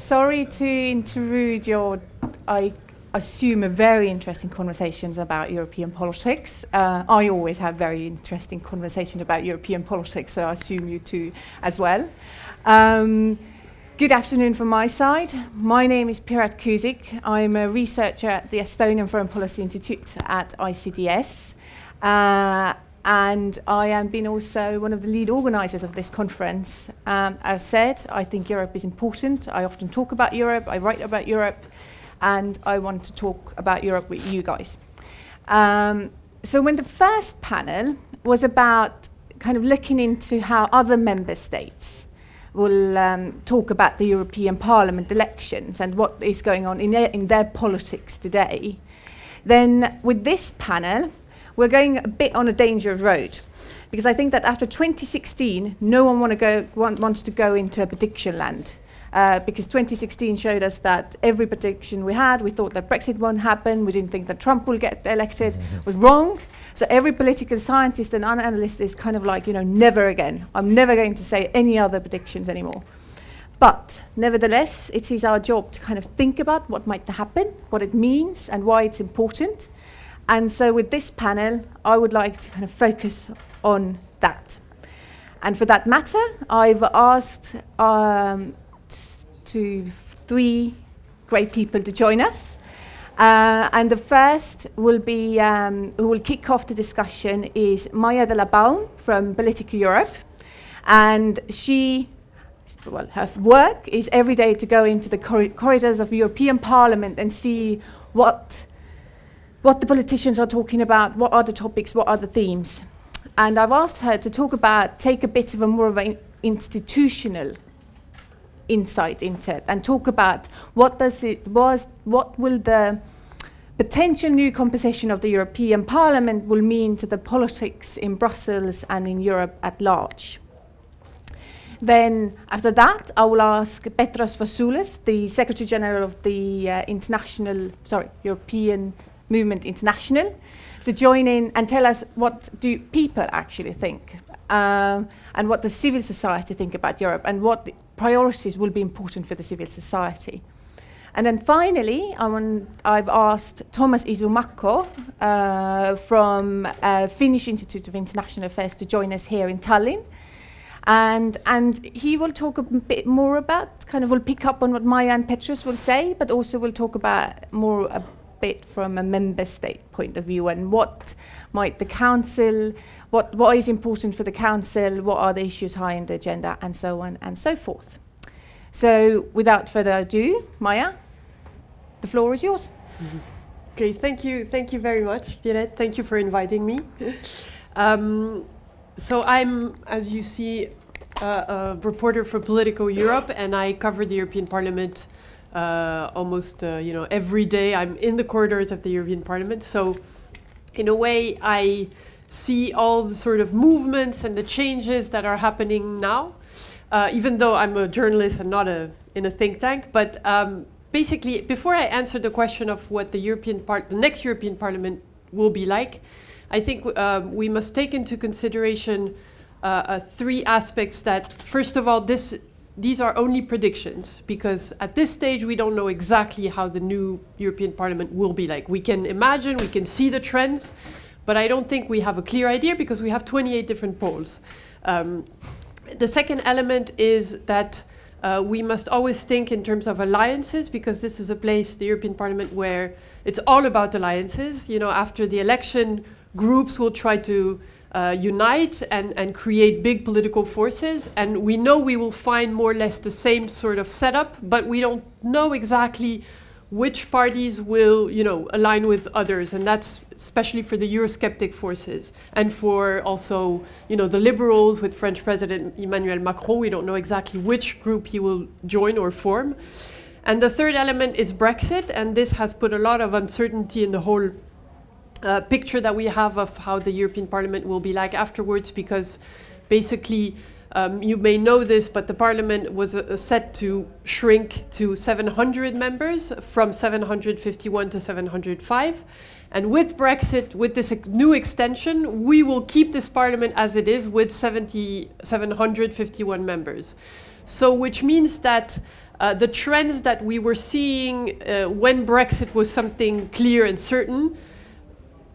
sorry to intrude your, I assume, a very interesting conversations about European politics. I always have very interesting conversations about European politics, so I assume you too as well. Good afternoon from my side. My name is Piret Kuusik. I'm a researcher at the Estonian Foreign Policy Institute at ICDS. And I have been also one of the lead organizers of this conference. As said, I think Europe is important. I often talk about Europe, I write about Europe, and I want to talk about Europe with you guys. So when the first panel was about kind of looking into how other member states will talk about the European Parliament elections and what is going on in their politics today, then with this panel, we're going a bit on a dangerous road, because I think that after 2016, no one wants to go into a prediction land, because 2016 showed us that every prediction we had, we thought that Brexit won't happen, we didn't think that Trump will get elected, was wrong. So every political scientist and analyst is kind of like, you know, never again. I'm never going to say any other predictions anymore. But nevertheless, it is our job to kind of think about what might happen, what it means, and why it's important. And so with this panel, I would like to kind of focus on that. And for that matter, I've asked three great people to join us. And the first will be, who will kick off the discussion, is Maia de la Baum from Politico Europe. And she, well, her work is every day to go into the corridors of European Parliament and see what the politicians are talking about, what are the topics, what are the themes. And I've asked her to talk about, take a bit of a more of an institutional insight into it and talk about what will the potential new composition of the European Parliament will mean to the politics in Brussels and in Europe at large. Then after that, I will ask Petros Vassoulis, the Secretary General of the European Movement International, to join in and tell us what do people actually think, and what the civil society think about Europe, and what priorities will be important for the civil society. And then finally, I've asked Thomas Iisamäki from Finnish Institute of International Affairs to join us here in Tallinn. And he will talk a bit more about, kind of will pick up on what Maia and Petros will say, but also will talk about more a bit from a member state point of view, and what might the council, what is important for the council, what are the issues high in the agenda, and so on and so forth. So without further ado, Maia, the floor is yours. Okay, thank you very much, Piret. Thank you for inviting me. So I'm, as you see, a reporter for Politico Europe, and I cover the European Parliament almost every day. I'm in the corridors of the European Parliament, so in a way I see all the sort of movements and the changes that are happening now, even though I'm a journalist and not in a think tank. But basically, before I answer the question of what the next European Parliament will be like, I think we must take into consideration three aspects. That, first of all, these are only predictions, because at this stage we don't know exactly how the new European Parliament will be like. We can imagine, we can see the trends, but I don't think we have a clear idea, because we have 28 different polls. The second element is that we must always think in terms of alliances, because this is a place, the European Parliament, where it's all about alliances. You know, after the election, groups will try to unite and create big political forces, and we know we will find more or less the same sort of setup, but we don't know exactly which parties will, align with others, and that's especially for the Eurosceptic forces, and for also, the liberals with French President Emmanuel Macron. We don't know exactly which group he will join or form. And the third element is Brexit, and this has put a lot of uncertainty in the whole picture that we have of how the European Parliament will be like afterwards, because basically, you may know this, but the Parliament was set to shrink to 700 members from 751 to 705. And with Brexit, with this new extension, we will keep this Parliament as it is with 751 members. So which means that the trends that we were seeing when Brexit was something clear and certain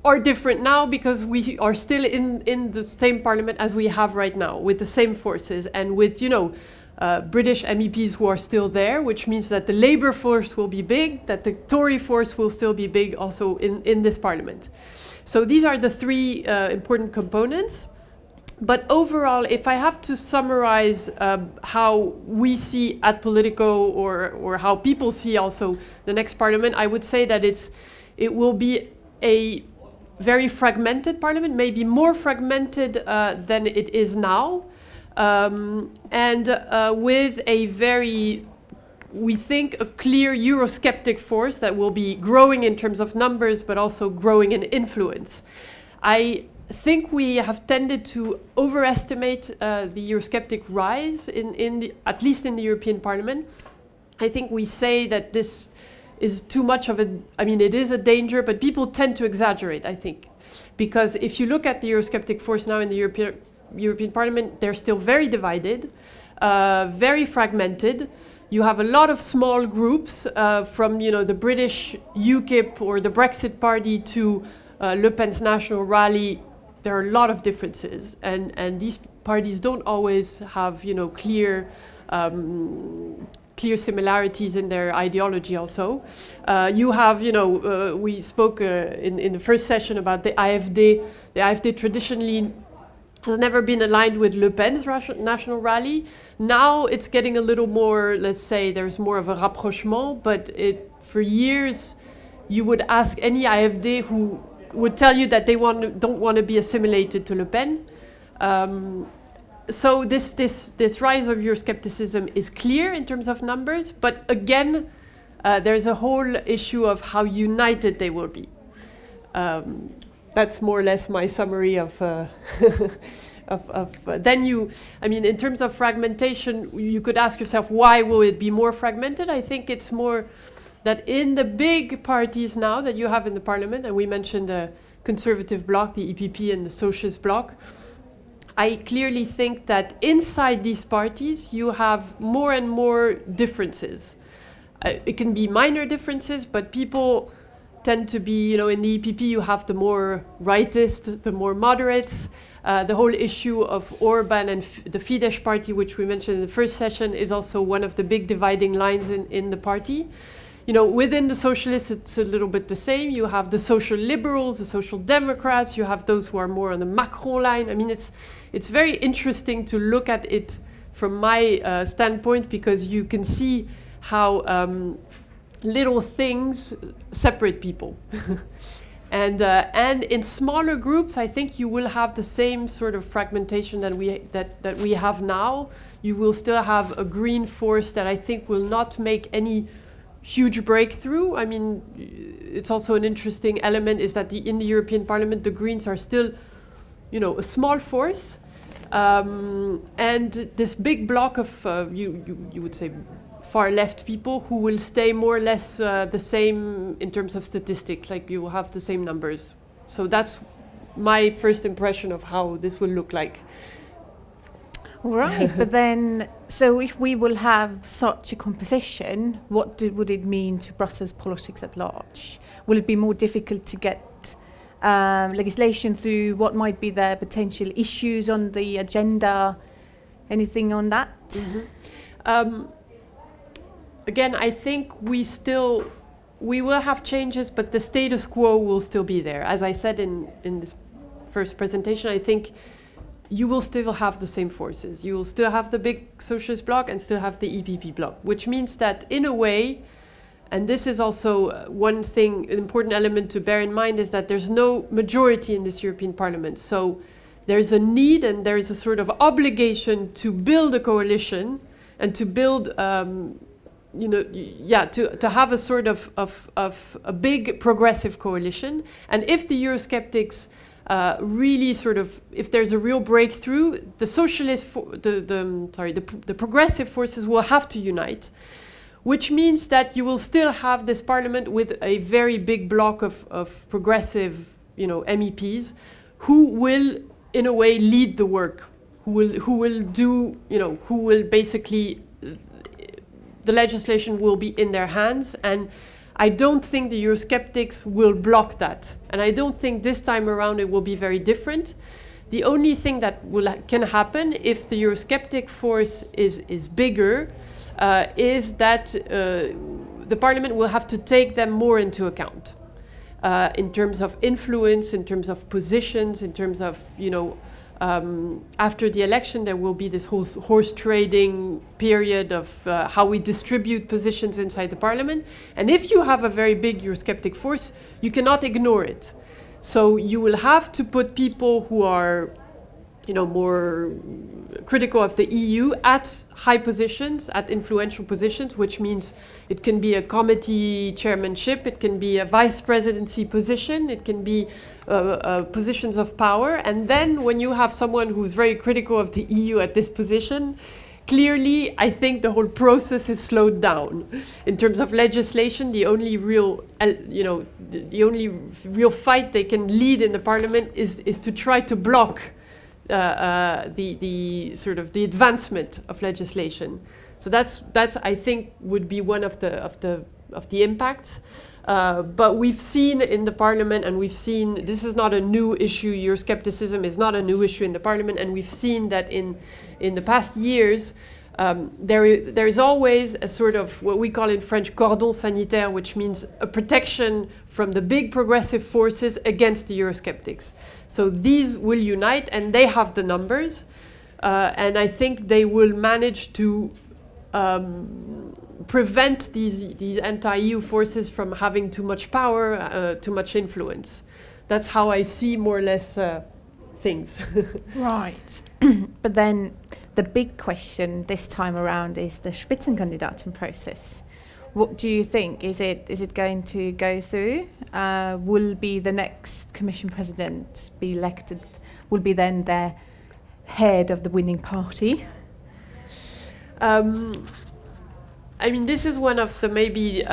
are different now, because we are still in the same parliament as we have right now, with the same forces and with, you know, British MEPs who are still there, which means that the Labour force will be big, that the Tory force will still be big also in this parliament. So these are the three important components. But overall, if I have to summarize how we see at Politico, or how people see also the next parliament, I would say that it will be a very fragmented parliament, maybe more fragmented than it is now, and with a very, we think, a clear Eurosceptic force that will be growing in terms of numbers, but also growing in influence. I think we have tended to overestimate the Eurosceptic rise at least in the European Parliament. I think we say that this is too much of a, I mean, it is a danger, but people tend to exaggerate, I think. Because if you look at the Eurosceptic force now in the European Parliament, they're still very divided, very fragmented. You have a lot of small groups from, you know, the British UKIP or the Brexit Party to Le Pen's National Rally. There are a lot of differences, and these parties don't always have, you know, clear similarities in their ideology also. You have, you know, we spoke in the first session about the AfD. The AfD traditionally has never been aligned with Le Pen's National Rally. Now it's getting a little more, let's say, there's more of a rapprochement, but for years you would ask any AfD who would tell you that they don't want to be assimilated to Le Pen. So this rise of Euroscepticism is clear in terms of numbers, but again, there's a whole issue of how united they will be. That's more or less my summary of. Then I mean, in terms of fragmentation, you could ask yourself, why will it be more fragmented? I think it's more that in the big parties now that you have in the parliament, and we mentioned the Conservative bloc, the EPP, and the Socialist bloc, I clearly think that inside these parties you have more and more differences. It can be minor differences, but people tend to be, you know, in the EPP you have the more rightist, the more moderates. The whole issue of Orban and the Fidesz party, which we mentioned in the first session, is also one of the big dividing lines in the party. You know, within the socialists, it's a little bit the same. You have the social liberals, the social democrats. You have those who are more on the Macron line. I mean, it's very interesting to look at it from my standpoint, because you can see how little things separate people. And in smaller groups, I think you will have the same sort of fragmentation that we have now. You will still have a green force that I think will not make any huge breakthrough. I mean, it's also an interesting element is that in the European Parliament, the Greens are still, you know, a small force, and this big block of you would say far left people who will stay more or less the same in terms of statistics, like you will have the same numbers. So that's my first impression of how this will look like. Right, but then, so if we will have such a composition, what would it mean to Brussels politics at large? Will it be more difficult to get legislation through? What might be the potential issues on the agenda? Anything on that? Mm-hmm. Again, I think we will have changes, but the status quo will still be there. As I said in this first presentation, I think you will still have the same forces. You will still have the big socialist bloc and still have the EPP bloc, which means that in a way, and this is also one thing, an important element to bear in mind, is that there's no majority in this European Parliament. So there's a need and there's a sort of obligation to build a coalition and to build, you know, to have a sort of a big progressive coalition. And if the Eurosceptics really sort of, if there's a real breakthrough, the socialist, the progressive forces will have to unite, which means that you will still have this parliament with a very big block of progressive, you know, MEPs who will, in a way, lead the work, who will do, you know, who will basically the legislation will be in their hands, and I don't think the Eurosceptics will block that. And I don't think this time around it will be very different. The only thing that can happen if the Eurosceptic force is bigger is that the Parliament will have to take them more into account in terms of influence, in terms of positions, in terms of, after the election there will be this whole horse trading period of how we distribute positions inside the Parliament. And if you have a very big Eurosceptic force, you cannot ignore it. So you will have to put people who are, more critical of the EU at high positions, at influential positions, which means it can be a committee chairmanship, it can be a vice presidency position, it can be positions of power. And then when you have someone who's very critical of the EU at this position, clearly, I think the whole process is slowed down. In terms of legislation, the only real, the only real fight they can lead in the Parliament is to try to block the sort of the advancement of legislation. So that's I think would be one of the impacts. But we've seen in the Parliament, and we've seen this is not a new issue. Euroscepticism is not a new issue in the Parliament, and we've seen that in the past years, there is always a sort of what we call in French cordon sanitaire, which means a protection from the big progressive forces against the Eurosceptics. So these will unite, and they have the numbers, and I think they will manage to prevent these anti-EU forces from having too much power, too much influence. That's how I see more or less things. Right. But then the big question this time around is the Spitzenkandidaten process. What do you think? Is it going to go through? Will be the next Commission President be elected? Will be then the head of the winning party? I mean, this is one of the maybe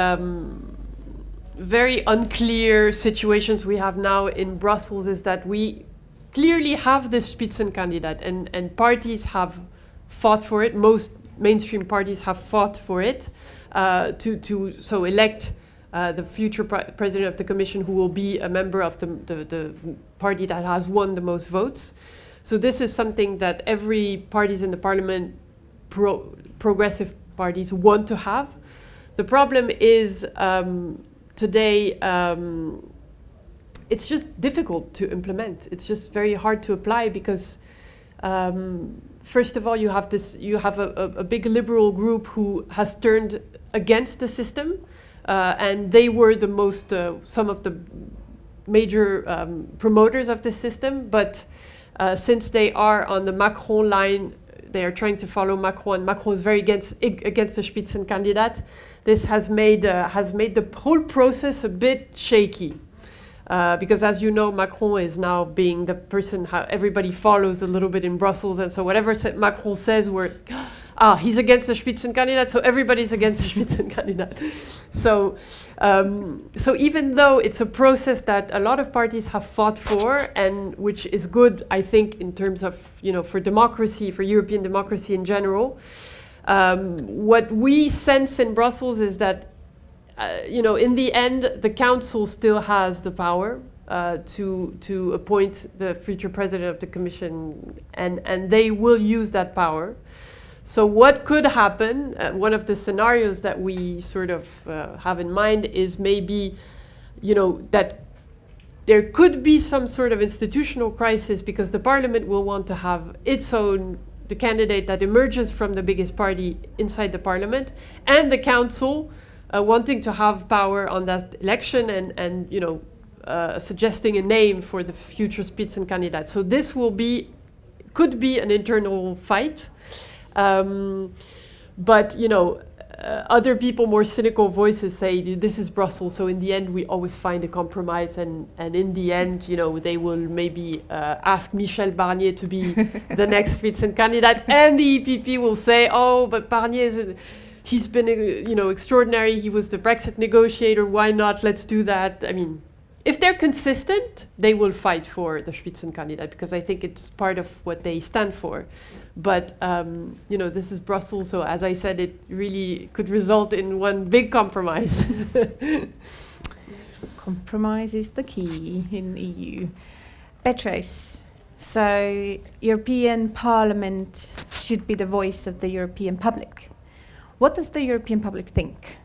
very unclear situations we have now in Brussels, is that we clearly have this Spitzenkandidat, and parties have fought for it. Most mainstream parties have fought for it to elect the future president of the Commission, who will be a member of the party that has won the most votes. So this is something that every parties in the Parliament, progressive parties, want to have. The problem is today it's just difficult to implement. It's just very hard to apply because first of all, you have a big liberal group who has turned against the system, and they were the most some of the major promoters of the system. But since they are on the Macron line, they are trying to follow Macron, and Macron is very against the Spitzenkandidat. This has made the whole process a bit shaky. Because as you know, Macron is now being the person how everybody follows a little bit in Brussels, and so whatever Macron says, he's against the Spitzenkandidat, so everybody's against the Spitzenkandidat. So even though it's a process that a lot of parties have fought for, and which is good, I think, in terms of, for democracy, for European democracy in general, what we sense in Brussels is that in the end, the Council still has the power to appoint the future president of the Commission, and they will use that power. So what could happen, one of the scenarios that we sort of have in mind is maybe, that there could be some sort of institutional crisis because the Parliament will want to have its own, the candidate that emerges from the biggest party inside the Parliament, and the Council wanting to have power on that election and suggesting a name for the future Spitzenkandidat. So this could be an internal fight. But other people, more cynical voices, say this is Brussels, so in the end we always find a compromise, and in the end, they will maybe ask Michel Barnier to be the next Spitzenkandidat, and the EPP will say, oh, but Barnier he's been extraordinary. He was the Brexit negotiator. Why not? Let's do that. I mean, if they're consistent, they will fight for the Spitzenkandidat because I think it's part of what they stand for. But this is Brussels, so as I said, it really could result in one big compromise. Compromise is the key in the EU. Beatrice, so European Parliament should be the voice of the European public. What does the European public think?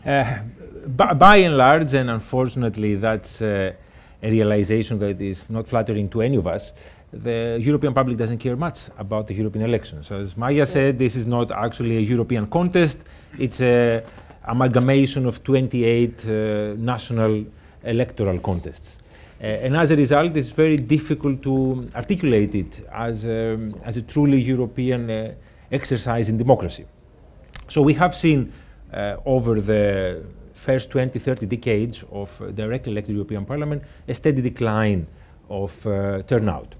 By and large, and unfortunately that's a realization that is not flattering to any of us, the European public doesn't care much about the European elections. As Maya said, this is not actually a European contest, it's an amalgamation of 28 national electoral contests. And as a result, it's very difficult to articulate it as a truly European exercise in democracy. So we have seen over the first 20, 30 decades of directly elected European Parliament a steady decline of turnout,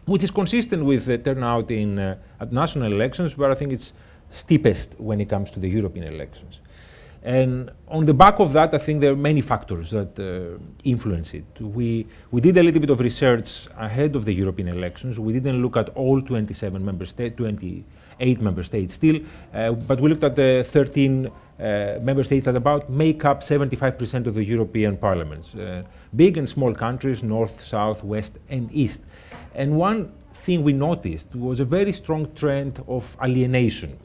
which is consistent with the turnout at national elections, where I think it's steepest when it comes to the European elections. And on the back of that, I think there are many factors that influence it. We did a little bit of research ahead of the European elections. We didn't look at all 27 member states, 28 member states still, but we looked at the 13 member states that about make up 75% of the European parliaments. Big and small countries, north, south, west, and east. And one thing we noticed was a very strong trend of alienation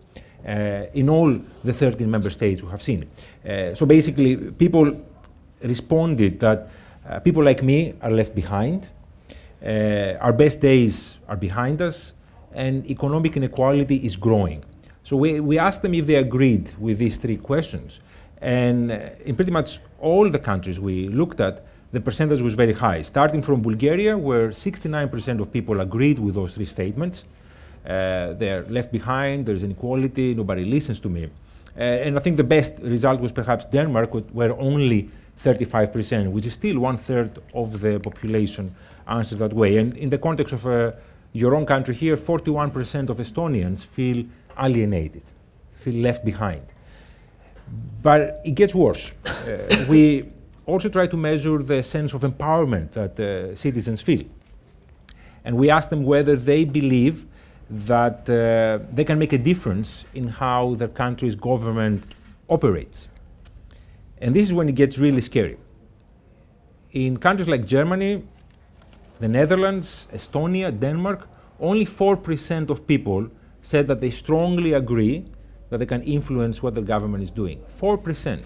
in all the 13 member states we have seen. So basically, people responded that people like me are left behind, our best days are behind us, and economic inequality is growing. So we asked them if they agreed with these three questions. And in pretty much all the countries we looked at, the percentage was very high, starting from Bulgaria, where 69% of people agreed with those three statements. They're left behind, there's inequality, nobody listens to me. And I think the best result was perhaps Denmark, where only 35%, which is still 1/3 of the population, answered that way. And in the context of your own country here, 41% of Estonians feel alienated, feel left behind. But it gets worse. We also try to measure the sense of empowerment that citizens feel. And we ask them whether they believe that they can make a difference in how their country's government operates. And this is when it gets really scary. In countries like Germany, the Netherlands, Estonia, Denmark, only 4% of people said that they strongly agree that they can influence what the government is doing. 4%.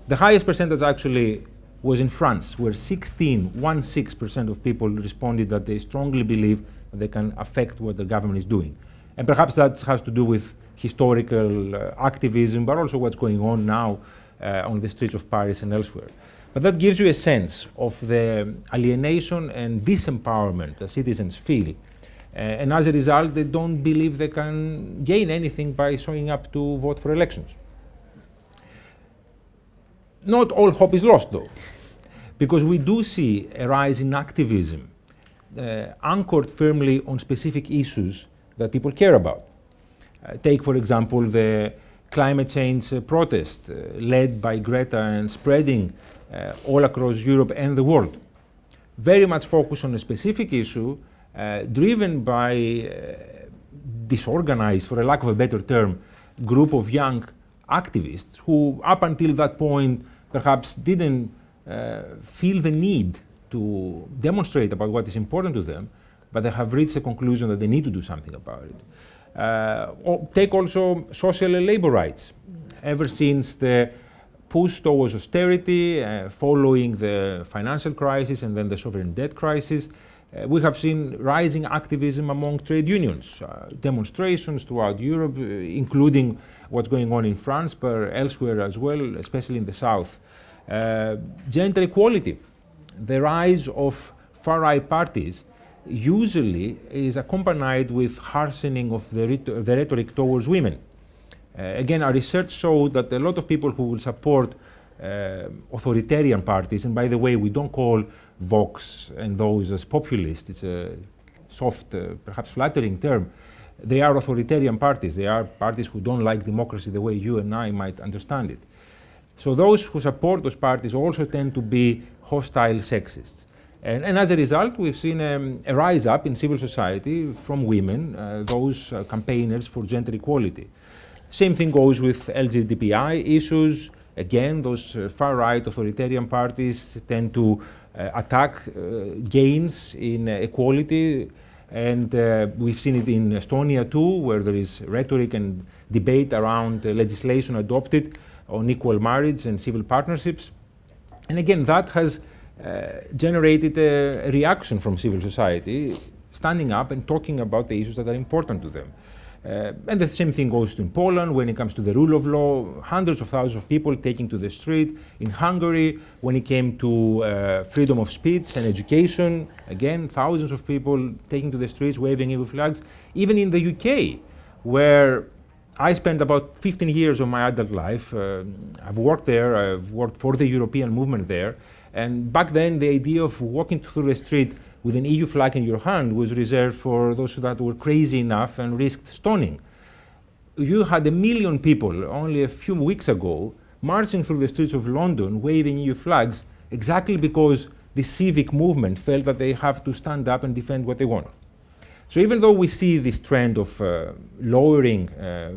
The highest percentage actually was in France, where 16% of people responded that they strongly believe that they can affect what the government is doing. And perhaps that has to do with historical activism, but also what's going on now on the streets of Paris and elsewhere. But that gives you a sense of the alienation and disempowerment that citizens feel. And as a result, they don't believe they can gain anything by showing up to vote for elections. Not all hope is lost, though, because we do see a rise in activism anchored firmly on specific issues that people care about. Take, for example, the climate change protest led by Greta and spreading all across Europe and the world. Very much focused on a specific issue driven by disorganized, for a lack of a better term, group of young activists who, up until that point, perhaps didn't feel the need to demonstrate about what is important to them, but they have reached a conclusion that they need to do something about it. Take also social and labor rights. Ever since the push towards austerity following the financial crisis and then the sovereign debt crisis, we have seen rising activism among trade unions, demonstrations throughout Europe, including what's going on in France, but elsewhere as well, especially in the south. Gender equality, the rise of far-right parties usually is accompanied with harshening of the rhetoric towards women. Again, our research showed that a lot of people who will support authoritarian parties, and by the way, we don't call Vox and those as populist, it's a soft, perhaps flattering term. They are authoritarian parties. They are parties who don't like democracy the way you and I might understand it. So those who support those parties also tend to be hostile sexists. And as a result, we've seen a rise up in civil society from women, those campaigners for gender equality. Same thing goes with LGBTI issues. Again, those far-right authoritarian parties tend to attack gains in equality. And we've seen it in Estonia too, where there is rhetoric and debate around legislation adopted on equal marriage and civil partnerships. And again, that has generated a reaction from civil society, standing up and talking about the issues that are important to them. And the same thing goes in Poland when it comes to the rule of law, hundreds of thousands of people taking to the street. In Hungary, when it came to freedom of speech and education, again, thousands of people taking to the streets, waving EU flags. Even in the UK, where I spent about 15 years of my adult life. I've worked there, I've worked for the European movement there. And back then, the idea of walking through the street with an EU flag in your hand was reserved for those that were crazy enough and risked stoning. You had 1 million people only a few weeks ago marching through the streets of London waving EU flags exactly because the civic movement felt that they have to stand up and defend what they want. So even though we see this trend of lowering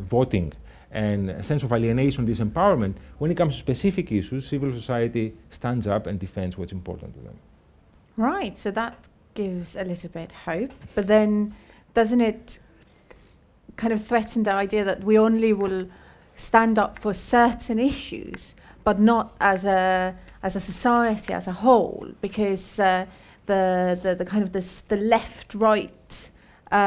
voting and a sense of alienation, disempowerment, when it comes to specific issues, civil society stands up and defends what's important to them. Right, so that gives a little bit hope, but then doesn't it kind of threaten the idea that we only will stand up for certain issues, but not as a society as a whole, because the kind of the left-right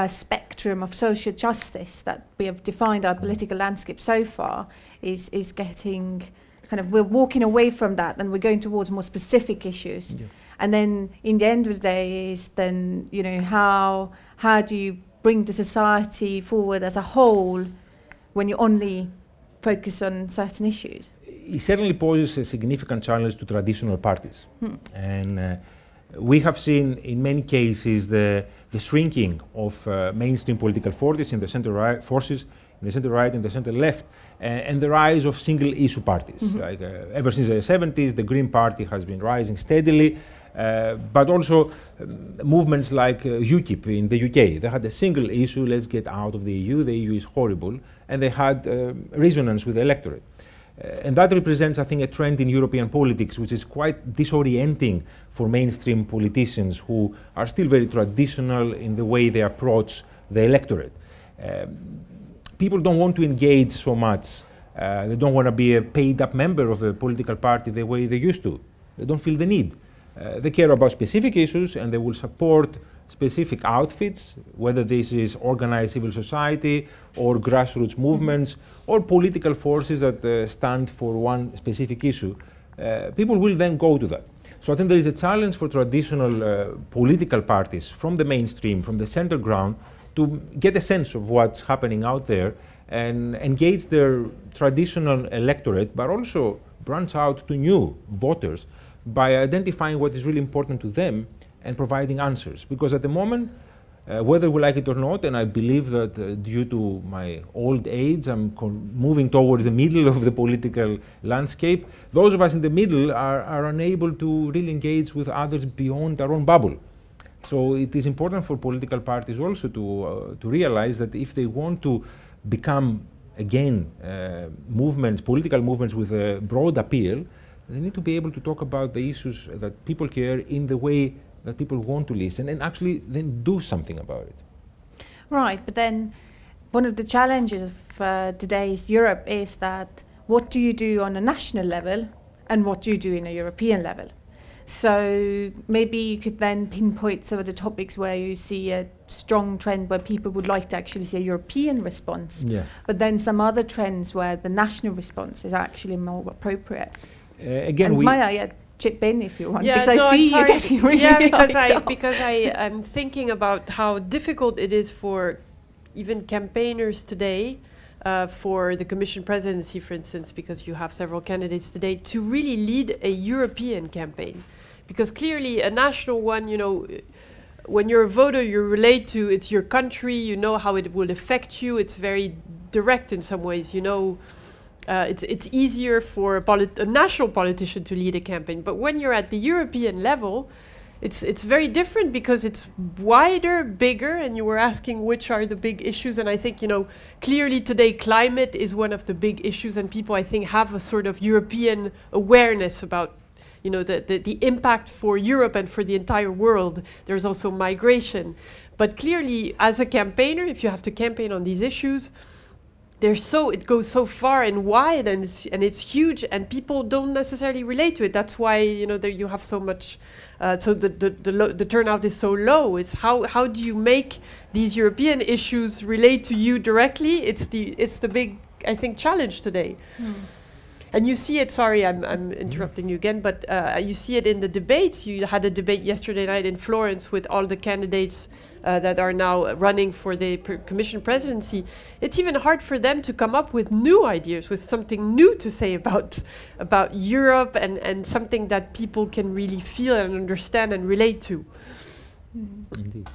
spectrum of social justice that we have defined our political landscape so far is getting kind of, we're walking away from that and we're going towards more specific issues. Yeah. And then in the end of the day is then, you know, how do you bring the society forward as a whole when you only focus on certain issues? It certainly poses a significant challenge to traditional parties. And we have seen in many cases the shrinking of mainstream political forces in the center-right, in the center-right and the center-left, and the rise of single-issue parties. Like, ever since the 70s, the Green Party has been rising steadily, but also movements like UKIP in the UK. They had a single issue, let's get out of the EU is horrible, and they had resonance with the electorate. And that represents, I think, a trend in European politics, which is quite disorienting for mainstream politicians who are still very traditional in the way they approach the electorate. People don't want to engage so much. They don't want to be a paid-up member of a political party the way they used to. They don't feel the need. They care about specific issues, and they will support specific outfits, whether this is organized civil society or grassroots movements or political forces that stand for one specific issue. People will then go to that. So I think there is a challenge for traditional political parties from the mainstream, from the center ground, to get a sense of what's happening out there and engage their traditional electorate, but also branch out to new voters by identifying what is really important to them and providing answers. Because at the moment, whether we like it or not, and I believe that due to my old age, I'm moving towards the middle of the political landscape, those of us in the middle are unable to really engage with others beyond our own bubble. So it is important for political parties also to realize that if they want to become, again, movements, political movements with a broad appeal, they need to be able to talk about the issues that people care in the way that people want to listen and actually then do something about it. Right, but then one of the challenges of today's Europe is that what do you do on a national level and what do you do in a European level? So maybe you could then pinpoint some of the topics where you see a strong trend where people would like to actually see a European response, but then some other trends where the national response is actually more appropriate. Again, and Maya, chip in if you want, yeah, because I see you getting really because I'm thinking about how difficult it is for even campaigners today, for the Commission presidency, for instance, because you have several candidates today, to really lead a European campaign. Because clearly a national one, you know, when you're a voter, you relate to, it's your country, you know how it will affect you, it's very direct in some ways, you know. It's easier for a national politician to lead a campaign. But when you're at the European level, it's very different because it's wider, bigger, and you were asking which are the big issues, and I think, you know, clearly today climate is one of the big issues, and people, I think, have a sort of European awareness about, you know, the impact for Europe and for the entire world. There's also migration. But clearly, as a campaigner, if you have to campaign on these issues, it goes so far and wide, and it's huge, and people don't necessarily relate to it. That's why, you know, there you have so much. So the turnout is so low. It's how do you make these European issues relate to you directly? It's the big, I think, challenge today. And you see it. Sorry, I'm interrupting you again, but you see it in the debates. You had a debate yesterday night in Florence with all the candidates that are now running for the Commission presidency. It's even hard for them to come up with new ideas, with something new to say about Europe and something that people can really feel and understand and relate to. Indeed.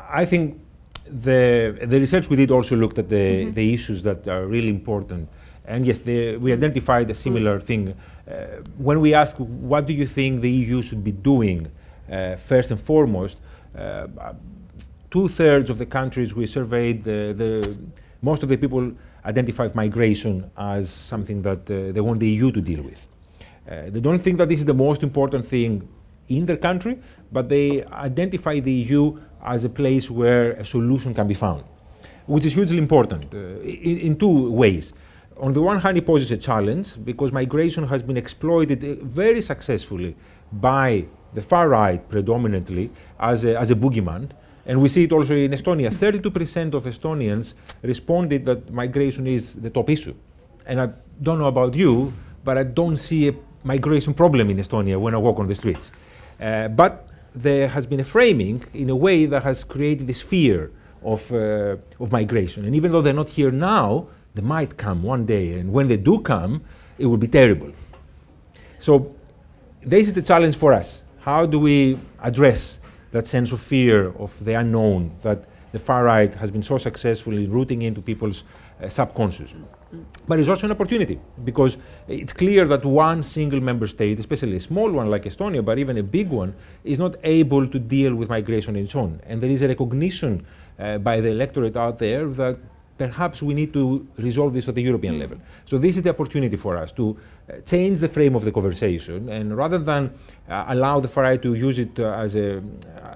I think the research we did also looked at the issues that are really important. And yes, we identified a similar thing. When we asked, what do you think the EU should be doing first and foremost, 2/3 of the countries we surveyed, most of the people identified migration as something that they want the EU to deal with. They don't think that this is the most important thing in their country, but they identify the EU as a place where a solution can be found, which is hugely important in two ways. On the one hand, it poses a challenge because migration has been exploited very successfully by the far right predominantly as a boogeyman. And we see it also in Estonia. 32% of Estonians responded that migration is the top issue. And I don't know about you, but I don't see a migration problem in Estonia when I walk on the streets. But there has been a framing in a way that has created this fear of migration. And even though they're not here now, they might come one day. And when they do come, it will be terrible. So this is the challenge for us. How do we address that sense of fear of the unknown that the far right has been so successfully rooting into people's subconscious? But it's also an opportunity because it's clear that one single member state, especially a small one like Estonia, but even a big one, is not able to deal with migration on its own. And there is a recognition by the electorate out there that perhaps we need to resolve this at the European level. So this is the opportunity for us to change the frame of the conversation, and rather than allow the far right to use it as a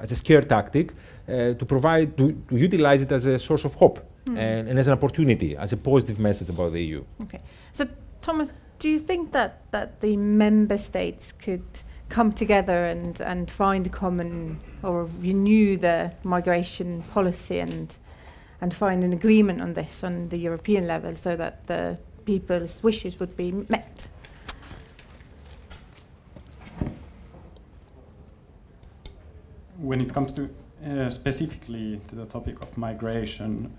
scare tactic, to utilize it as a source of hope and as an opportunity, as a positive message about the EU. Okay. So Thomas, do you think that the member states could come together and find a common or renew the migration policy and find an agreement on this on the European level so that the people's wishes would be met? When it comes to specifically to the topic of migration,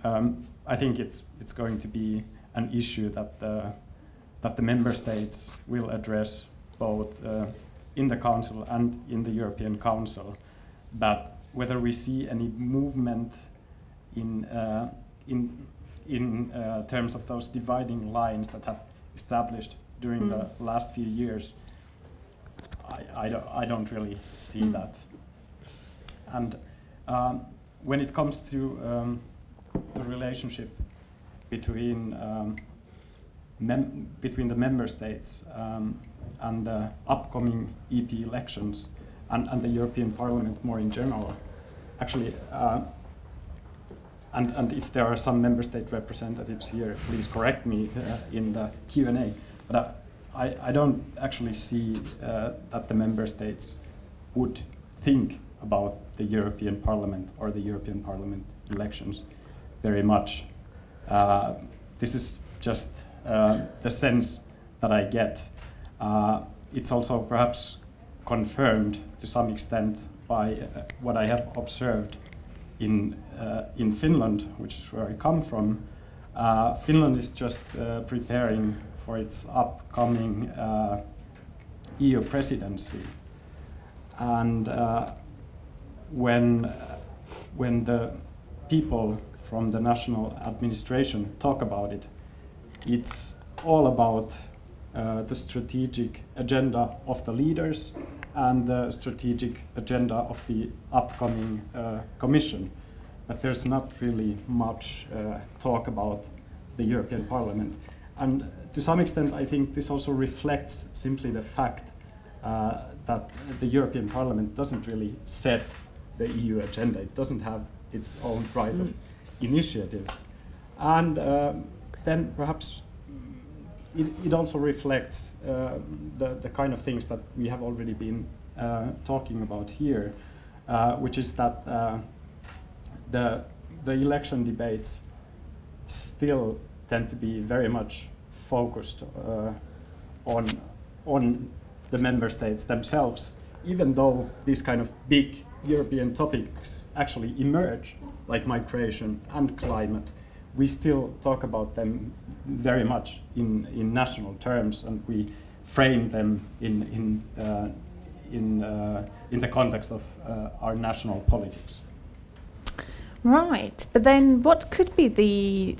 I think it's going to be an issue that the member states will address both in the Council and in the European Council. But whether we see any movement in terms of those dividing lines that have established during the last few years, I don't really see that. And when it comes to the relationship between the member states and the upcoming EP elections and the European Parliament more in general, actually. And if there are some member state representatives here, please correct me in the Q&A. But I don't actually see that the member states would think about the European Parliament or the European Parliament elections very much. This is just the sense that I get. It's also perhaps confirmed to some extent by what I have observed in Finland, which is where I come from. Finland is just preparing for its upcoming EU presidency, and when the people from the national administration talk about it, it's all about the strategic agenda of the leaders and the strategic agenda of the upcoming Commission. But there's not really much talk about the European Parliament. And to some extent, I think this also reflects simply the fact that the European Parliament doesn't really set the EU agenda. It doesn't have its own right of initiative. And then perhaps it also reflects the kind of things that we have already been talking about here, which is that the election debates still tend to be very much focused on the member states themselves, even though these kind of big European topics actually emerge, like migration and climate. We still talk about them very much in national terms, and we frame them in the context of our national politics. Right, but then what could be the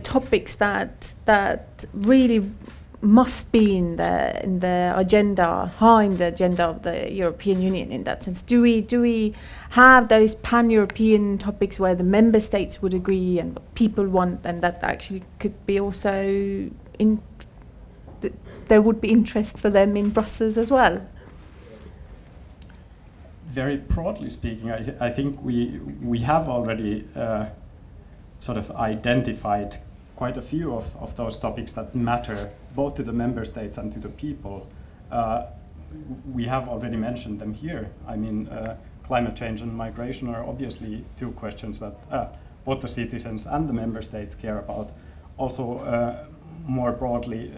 topics that really must be in the agenda, high in the agenda of the European Union in that sense? Do we have those pan-European topics where the member states would agree and what people want, and that actually could be also there would be interest for them in Brussels as well? Very broadly speaking, I think we have already sort of identified quite a few of those topics that matter both to the member states and to the people. We have already mentioned them here. I mean, climate change and migration are obviously two questions that both the citizens and the member states care about. Also, more broadly,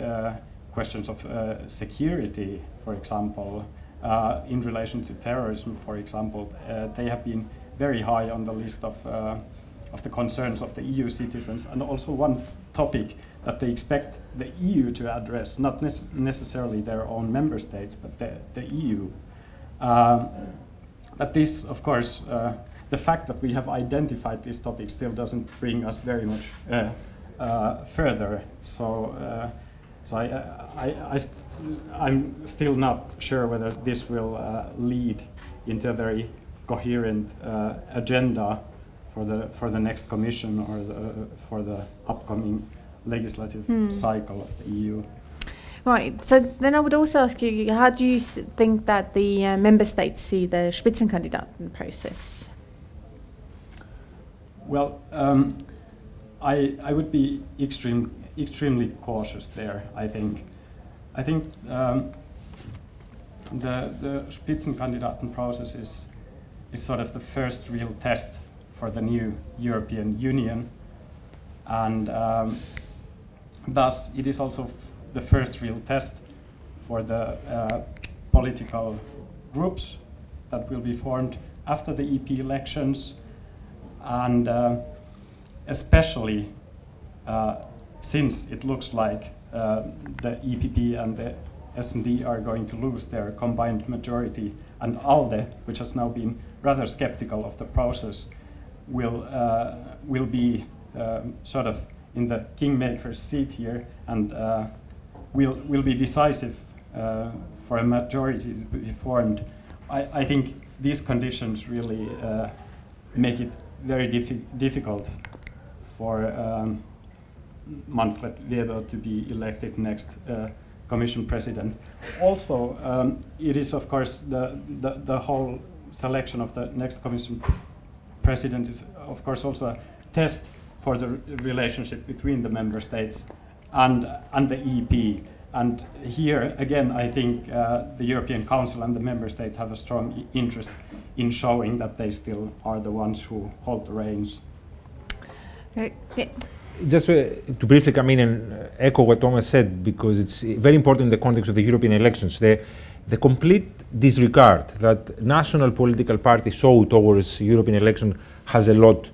questions of security, for example, in relation to terrorism, for example, they have been very high on the list of the concerns of the EU citizens, and also one topic that they expect the EU to address, not necessarily their own member states, but the EU. But this, of course, the fact that we have identified this topic still doesn't bring us very much further. So I'm still not sure whether this will lead into a very coherent agenda for the next Commission or for the upcoming legislative cycle of the EU. Right. So then I would also ask you, how do you think that the member states see the Spitzenkandidaten process? Well, I would be extremely cautious there. I think the Spitzenkandidaten process is sort of the first real test for the new European Union, and thus it is also the first real test for the political groups that will be formed after the EP elections, and especially since it looks like the EPP and the S&D are going to lose their combined majority, and ALDE, which has now been rather skeptical of the process, will be sort of in the kingmaker's seat here, and will be decisive for a majority to be formed. I think these conditions really make it very difficult for Manfred Weber to be elected next Commission President. Also, it is of course the whole selection of the next Commission President is of course also a test for the relationship between the member states and the EP. And here again, I think the European Council and the member states have a strong interest in showing that they still are the ones who hold the reins. Just to briefly come in and echo what Thomas said, because it's very important in the context of the European elections. The complete disregard that national political parties show towards European election has a lot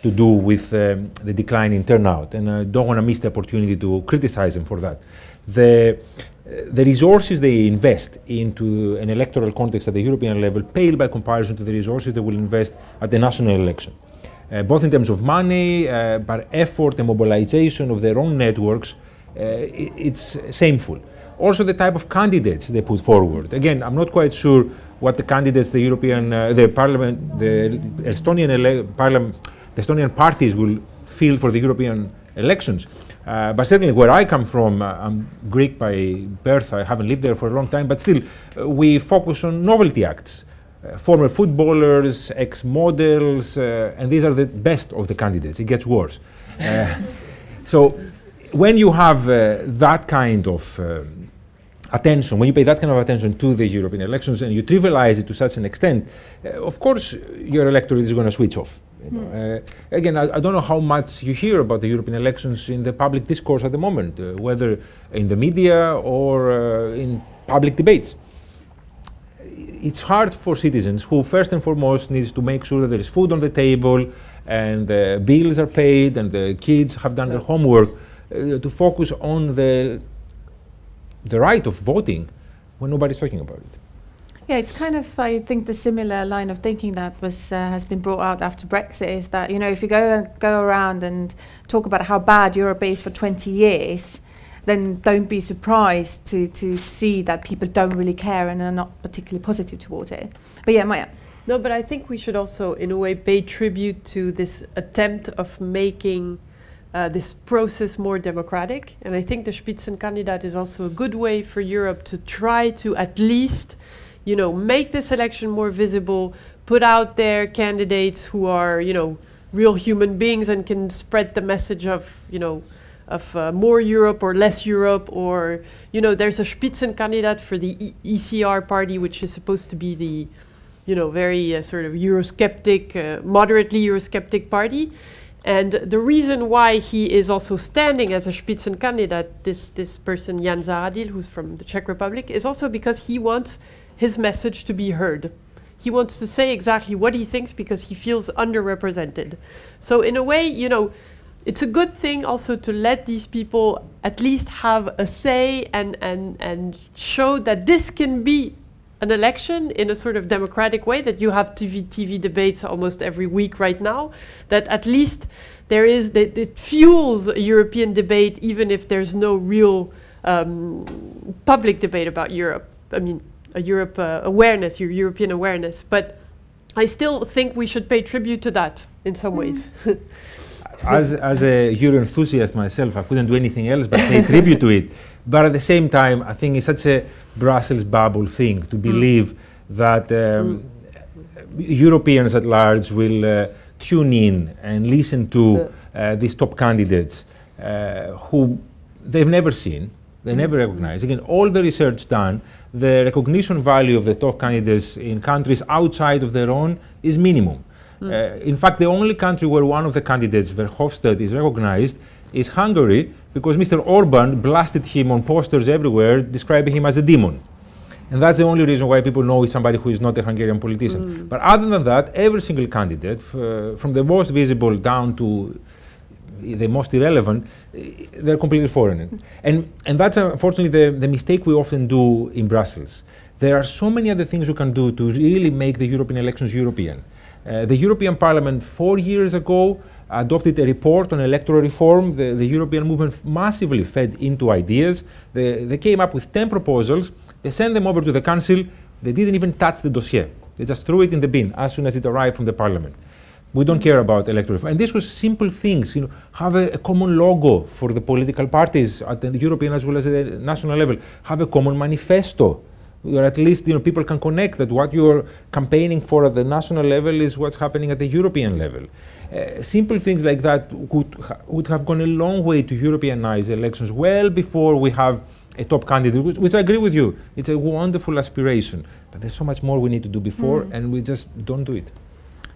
to do with the decline in turnout, and I don't want to miss the opportunity to criticize them for that. The resources they invest into an electoral context at the European level pale by comparison to the resources they will invest at the national election. Both in terms of money, but effort and mobilization of their own networks, it's shameful. also the type of candidates they put forward. Again, I'm not quite sure what the candidates the Estonian parties will field for the European elections. But certainly where I come from, I'm Greek by birth, I haven't lived there for a long time, but still we focus on novelty acts. Former footballers, ex-models, and these are the best of the candidates. It gets worse. So when you have that kind of attention, when you pay that kind of attention to the European elections and you trivialize it to such an extent, of course your electorate is going to switch off. Again, I don't know how much you hear about the European elections in the public discourse at the moment, whether in the media or in public debates. It's hard for citizens who first and foremost needs to make sure that there is food on the table and the bills are paid and the kids have done their homework to focus on the right of voting when nobody's talking about it. Yeah, it's kind of, I think, the similar line of thinking that was has been brought out after Brexit is that, you know, if you go around and talk about how bad Europe is for 20 years, then don't be surprised to see that people don't really care and are not particularly positive towards it. But yeah, Maya. No, but I think we should also, in a way, pay tribute to this attempt of making this process more democratic. And I think the Spitzenkandidat is also a good way for Europe to try to at least, you know, make this election more visible, put out there candidates who are, you know, real human beings and can spread the message of, you know, of more Europe or less Europe, or, you know, there's a Spitzenkandidat for the ECR party, which is supposed to be the, you know, very sort of Eurosceptic, moderately Eurosceptic party. And the reason why he is also standing as a Spitzenkandidat, this person, Jan Zahradil, who's from the Czech Republic, is also because he wants his message to be heard. He wants to say exactly what he thinks because he feels underrepresented. So in a way, you know, it's a good thing also to let these people at least have a say and show that this can be an election in a sort of democratic way, that you have TV debates almost every week right now, that at least there is, that it fuels a European debate even if there's no real public debate about Europe. I mean, a Europe awareness, your European awareness. But I still think we should pay tribute to that in some ways. As a Euro enthusiast myself, I couldn't do anything else but pay tribute to it. But at the same time, I think it's such a Brussels bubble thing to believe that Europeans at large will tune in and listen to these top candidates who they've never seen, they never recognize. Again, all the research done, the recognition value of the top candidates in countries outside of their own is minimum. In fact, the only country where one of the candidates, Verhofstadt, is recognized is Hungary, because Mr. Orban blasted him on posters everywhere, describing him as a demon. And that's the only reason why people know he's somebody who is not a Hungarian politician. But other than that, every single candidate, from the most visible down to the most irrelevant, they're completely foreign. And that's unfortunately the mistake we often do in Brussels. There are so many other things you can do to really make the European elections European. The European Parliament 4 years ago adopted a report on electoral reform. The European movement massively fed into ideas. They came up with 10 proposals. They sent them over to the Council. They didn't even touch the dossier. They just threw it in the bin as soon as it arrived from the Parliament. We don't care about electoral reform. And this was simple things, you know, have a common logo for the political parties at the European as well as the national level, have a common manifesto, where at least, you know, people can connect that what you're campaigning for at the national level is what's happening at the European level. Simple things like that would have gone a long way to Europeanize elections well before we have a top candidate, which I agree with you. It's a wonderful aspiration, but there's so much more we need to do before, and we just don't do it.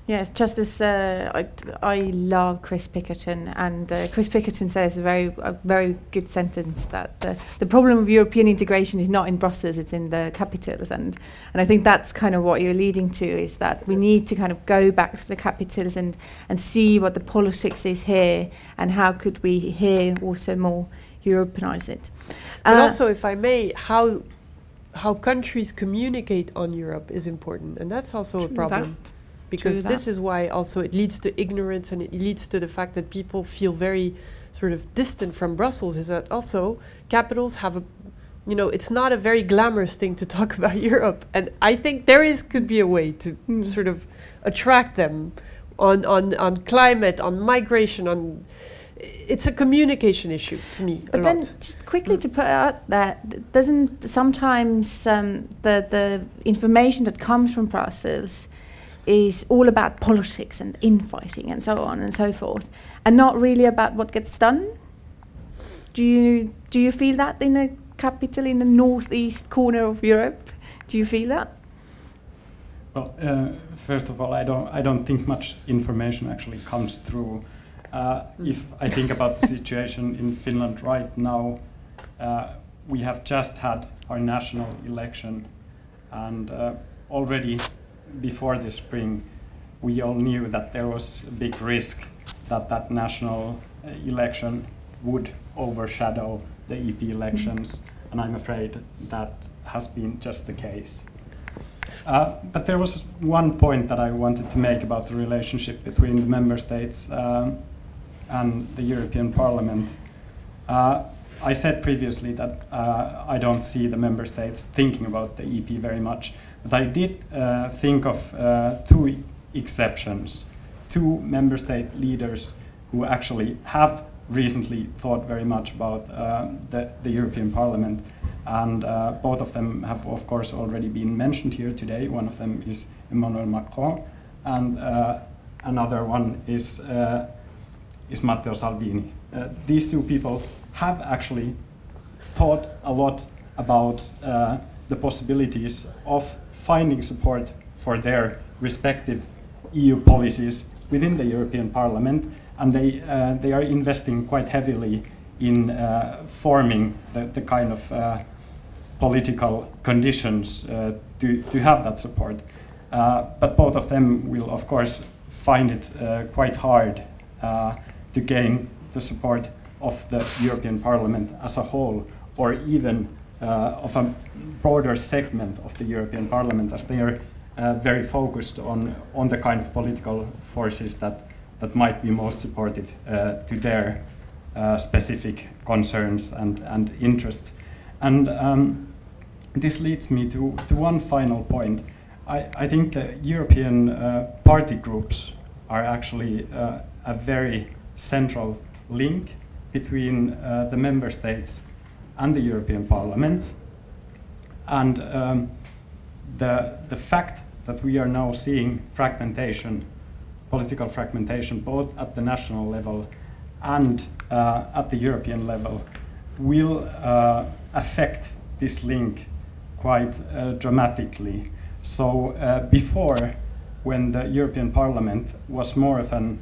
Yes, just as I love Chris Pickerton, and Chris Pickerton says a very good sentence that the problem of European integration is not in Brussels, it's in the capitals, and I think that's kind of what you're leading to, is that we need to kind of go back to the capitals and see what the politics is here, and how could we here also more Europeanize it. But also, if I may, how countries communicate on Europe is important, and that's also a problem. Because this is why also it leads to ignorance, and it leads to the fact that people feel very sort of distant from Brussels, is that also capitals have you know, it's not a very glamorous thing to talk about Europe. And I think there could be a way to sort of attract them on climate, on migration, on... It's a communication issue to me. But then, just quickly to put out that, doesn't sometimes the information that comes from Brussels is all about politics and infighting and so on and so forth, and not really about what gets done? Do you feel that in a capital in the northeast corner of Europe? Do you feel that? Well, first of all, I don't think much information actually comes through. If I think about the situation in Finland right now, we have just had our national election, and already before the spring, we all knew that there was a big risk that that national election would overshadow the EP elections, and I'm afraid that has been just the case. But there was one point that I wanted to make about the relationship between the member states and the European Parliament. I said previously that I don't see the member states thinking about the EP very much, but I did think of two exceptions, two member state leaders who actually have recently thought very much about the European Parliament, and both of them have of course already been mentioned here today. One of them is Emmanuel Macron, and another one is Matteo Salvini. These two people have actually thought a lot about the possibilities of finding support for their respective EU policies within the European Parliament, and they are investing quite heavily in forming the kind of political conditions to have that support. But both of them will, of course, find it quite hard to gain the support of the European Parliament as a whole, or even of a broader segment of the European Parliament, as they are very focused on the kind of political forces that might be most supportive to their specific concerns and interests. And this leads me to one final point. I think the European party groups are actually a very central link between the member states and the European Parliament. And the fact that we are now seeing fragmentation, political fragmentation, both at the national level and at the European level, will affect this link quite dramatically. So before, when the European Parliament was more of an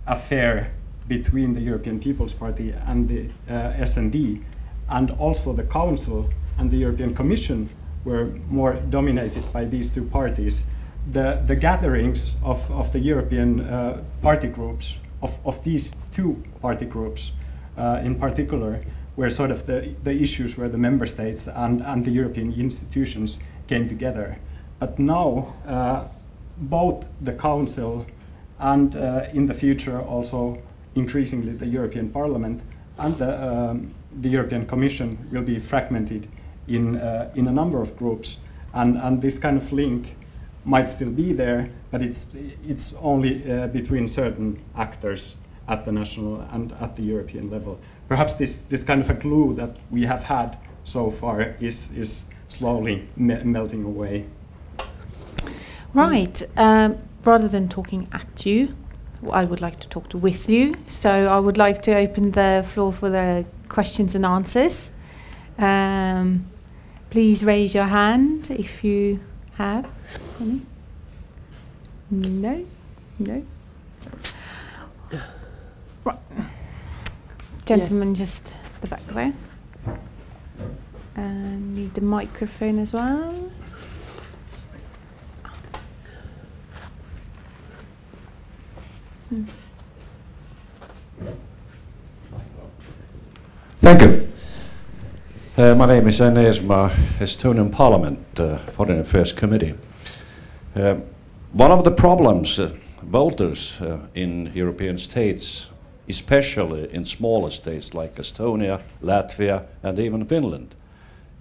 affair between the European People's Party and the SD, and also the Council and the European Commission were more dominated by these two parties, the gatherings of the European party groups, of these two party groups in particular, were sort of the issues where the member states and the European institutions came together. But now, both the Council and in the future also increasingly the European Parliament and the European Commission will be fragmented in a number of groups, and this kind of link might still be there, but it's only between certain actors at the national and at the European level. Perhaps this kind of a glue that we have had so far is slowly melting away. Right. Rather than talking at you, I would like to talk with you. So I would like to open the floor for the questions and answers. Please raise your hand if you have any. No? No? Right. Gentleman, yes. Just the back there. And need the microphone as well. Thank you. My name is Enesma, Estonian Parliament, Foreign Affairs Committee. One of the problems voters in European states especially in smaller states like Estonia, Latvia, and even Finland,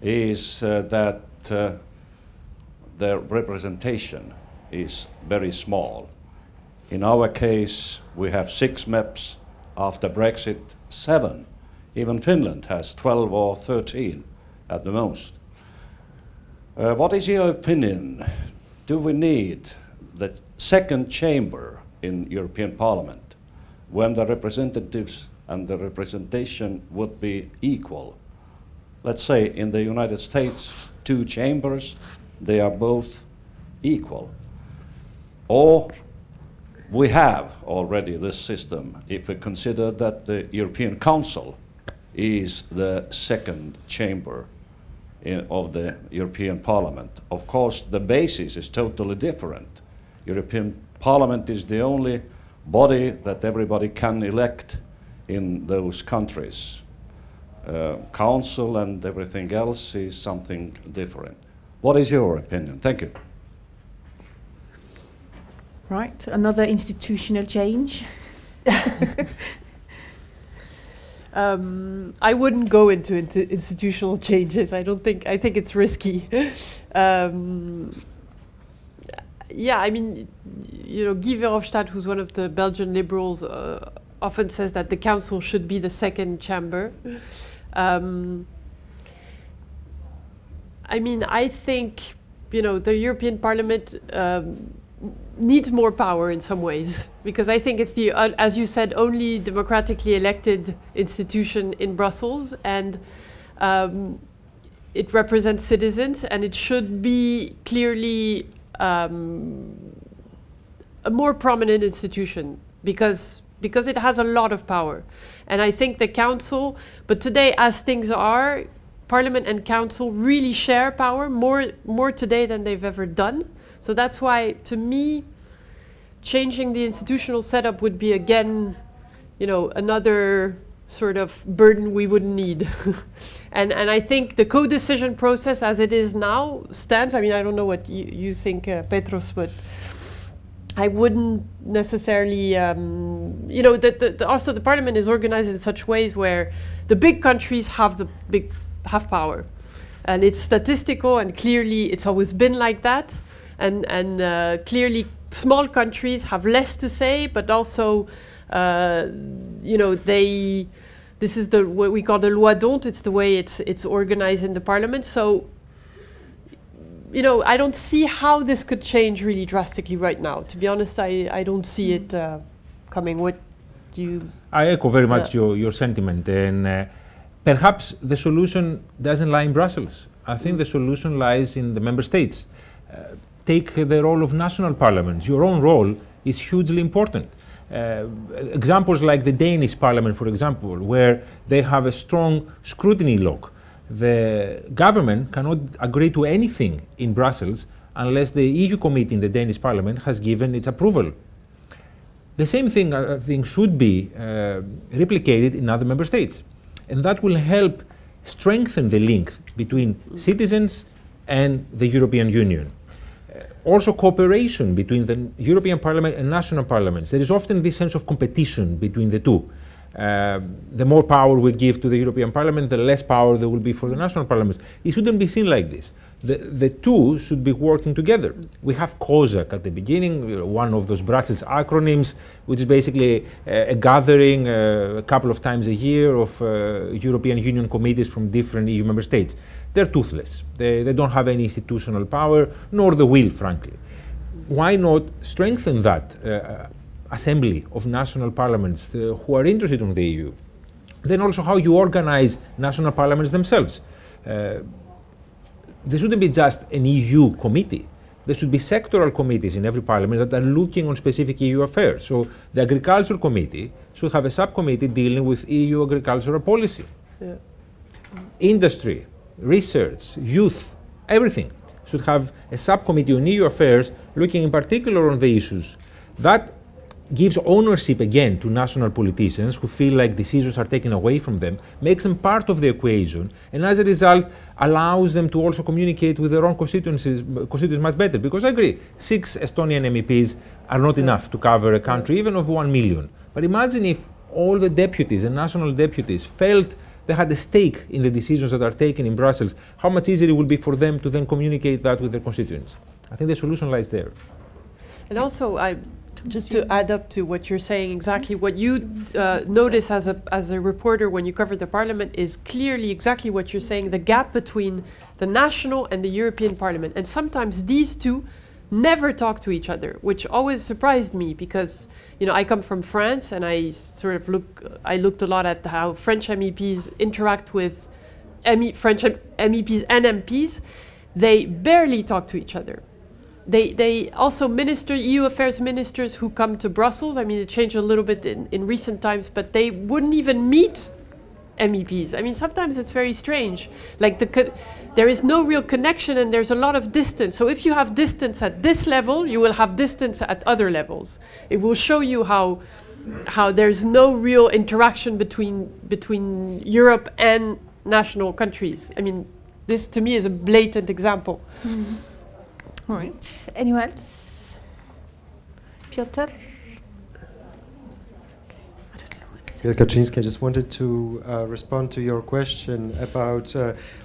is that their representation is very small. In our case, we have 6 MEPs, after Brexit, 7. Even Finland has 12 or 13 at the most. What is your opinion? Do we need the second chamber in European Parliament when the representatives and the representation would be equal? Let's say in the United States, 2 chambers, they are both equal. Or we have already this system if we consider that the European Council is the second chamber of the European Parliament. Of course, the basis is totally different. European Parliament is the only body that everybody can elect in those countries. Council and everything else is something different. What is your opinion? Thank you. Right, another institutional change. I wouldn't go into institutional changes. I think it's risky. Yeah, I mean, you know, Guy Verhofstadt, who's one of the Belgian liberals, often says that the council should be the second chamber. I mean, I think, you know, the European Parliament needs more power in some ways, because I think it's the, as you said, only democratically elected institution in Brussels, and it represents citizens, and it should be clearly a more prominent institution, because it has a lot of power. And I think the Council, but today as things are, Parliament and Council really share power more today than they've ever done. So that's why, to me, changing the institutional setup would be, again, you know, another sort of burden we wouldn't need. and I think the co-decision process as it is now stands. I mean, I don't know what you think, Petros, but I wouldn't necessarily, you know, also the Parliament is organized in such ways where the big countries have power. And it's statistical, and clearly it's always been like that. And clearly small countries have less to say, but also, you know, this is what we call the loi d'honte. It's the way it's organized in the Parliament. So, you know, I don't see how this could change really drastically right now. To be honest, I don't see it coming. What do you? I echo very much your sentiment, and perhaps the solution doesn't lie in Brussels. I think the solution lies in the member states. Take the role of national parliaments. Your own role is hugely important. Examples like the Danish parliament, for example, where they have a strong scrutiny lock. The government cannot agree to anything in Brussels unless the EU committee in the Danish parliament has given its approval. The same thing, I think, should be replicated in other member states. And that will help strengthen the link between citizens and the European Union. Also, cooperation between the European Parliament and national parliaments. There is often this sense of competition between the two. The more power we give to the European Parliament, the less power there will be for the national parliaments. It shouldn't be seen like this. The two should be working together. We have COSAC at the beginning, one of those Brussels acronyms, which is basically a gathering a couple of times a year of European Union committees from different EU member states. They're toothless. They don't have any institutional power, nor the will, frankly. Why not strengthen that assembly of national parliaments who are interested in the EU? Then also how you organize national parliaments themselves. There shouldn't be just an EU committee. There should be sectoral committees in every parliament that are looking on specific EU affairs. So the Agriculture Committee should have a subcommittee dealing with EU agricultural policy. Yeah. Industry, research, youth, everything should have a subcommittee on EU affairs looking in particular on the issues. That gives ownership again to national politicians who feel like decisions are taken away from them, makes them part of the equation, and as a result allows them to also communicate with their own constituencies much better. Because I agree, 6 Estonian MEPs are not enough to cover a country even of 1 million. But imagine if all the deputies and national deputies felt they had a stake in the decisions that are taken in Brussels, how much easier it will be for them to then communicate that with their constituents. I think the solution lies there. And also, just to add up to what you're saying, exactly what you notice as a reporter when you cover the Parliament is clearly exactly what you're saying, the gap between the national and the European Parliament. And sometimes these two never talk to each other, which always surprised me because, you know, I come from France and I sort of looked a lot at how French MEPs interact with French MEPs and MPs. They barely talk to each other. They also EU affairs ministers who come to Brussels, I mean, it changed a little bit in recent times, but they wouldn't even meet MEPs. I mean, sometimes it's very strange. Like there is no real connection and there's a lot of distance. So if you have distance at this level, you will have distance at other levels. It will show you how there's no real interaction between Europe and national countries. I mean, this to me is a blatant example. All right. Anyone else? Piotr? Piotr Kaczynski, I just wanted to respond to your question about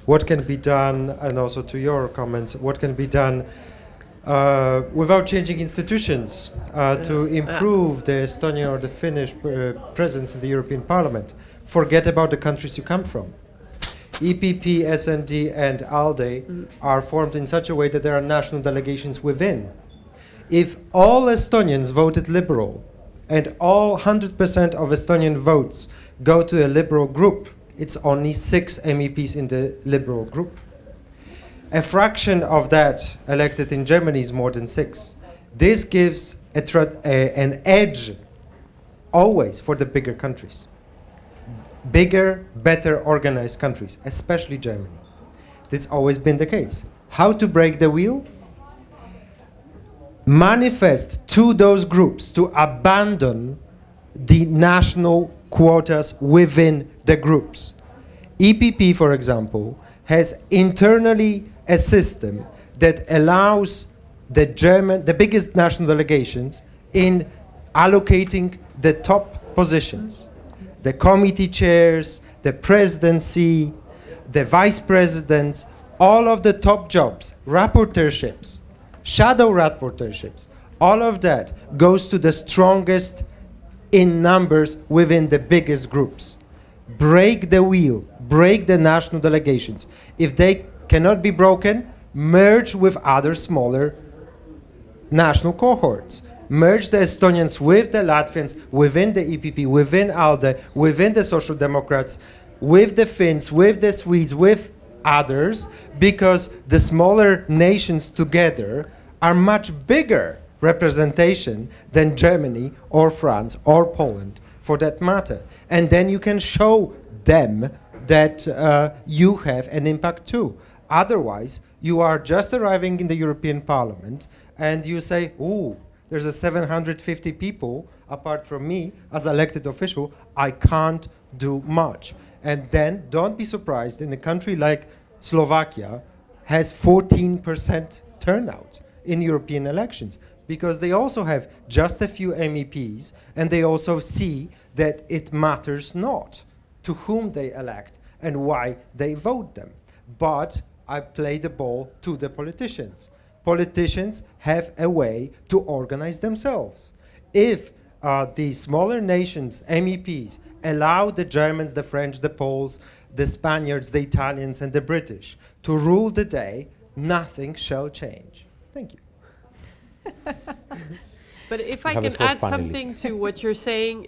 what can be done, and also to your comments, what can be done without changing institutions to improve the Estonian or the Finnish presence in the European Parliament. Forget about the countries you come from. EPP, SND and ALDE are formed in such a way that there are national delegations within. If all Estonians voted Liberal and all 100% of Estonian votes go to a Liberal group, it's only 6 MEPs in the Liberal group. A fraction of that elected in Germany is more than 6. This gives an edge always for the bigger countries. Bigger, better organized countries, especially Germany. That's always been the case. How to break the wheel? Manifest to those groups to abandon the national quotas within the groups. EPP, for example, has internally a system that allows the biggest national delegations in allocating the top positions. The committee chairs, the presidency, the vice presidents, all of the top jobs, rapporteurships, shadow rapporteurships, all of that goes to the strongest in numbers within the biggest groups. Break the wheel, break the national delegations. If they cannot be broken, merge with other smaller national cohorts. Merge the Estonians with the Latvians within the EPP, within ALDE, within the Social Democrats, with the Finns, with the Swedes, with others, because the smaller nations together are much bigger representation than Germany or France or Poland, for that matter. And then you can show them that you have an impact too. Otherwise, you are just arriving in the European Parliament and you say, ooh, there's a 750 people apart from me as elected official, I can't do much. And then don't be surprised, in a country like Slovakia has 14% turnout in European elections, because they also have just a few MEPs and they also see that it matters not to whom they elect and why they vote them. But I play the ball to the politicians. Politicians have a way to organize themselves. If the smaller nations, MEPs, allow the Germans, the French, the Poles, the Spaniards, the Italians, and the British to rule the day, nothing shall change. Thank you. But if I can add something to what you're saying,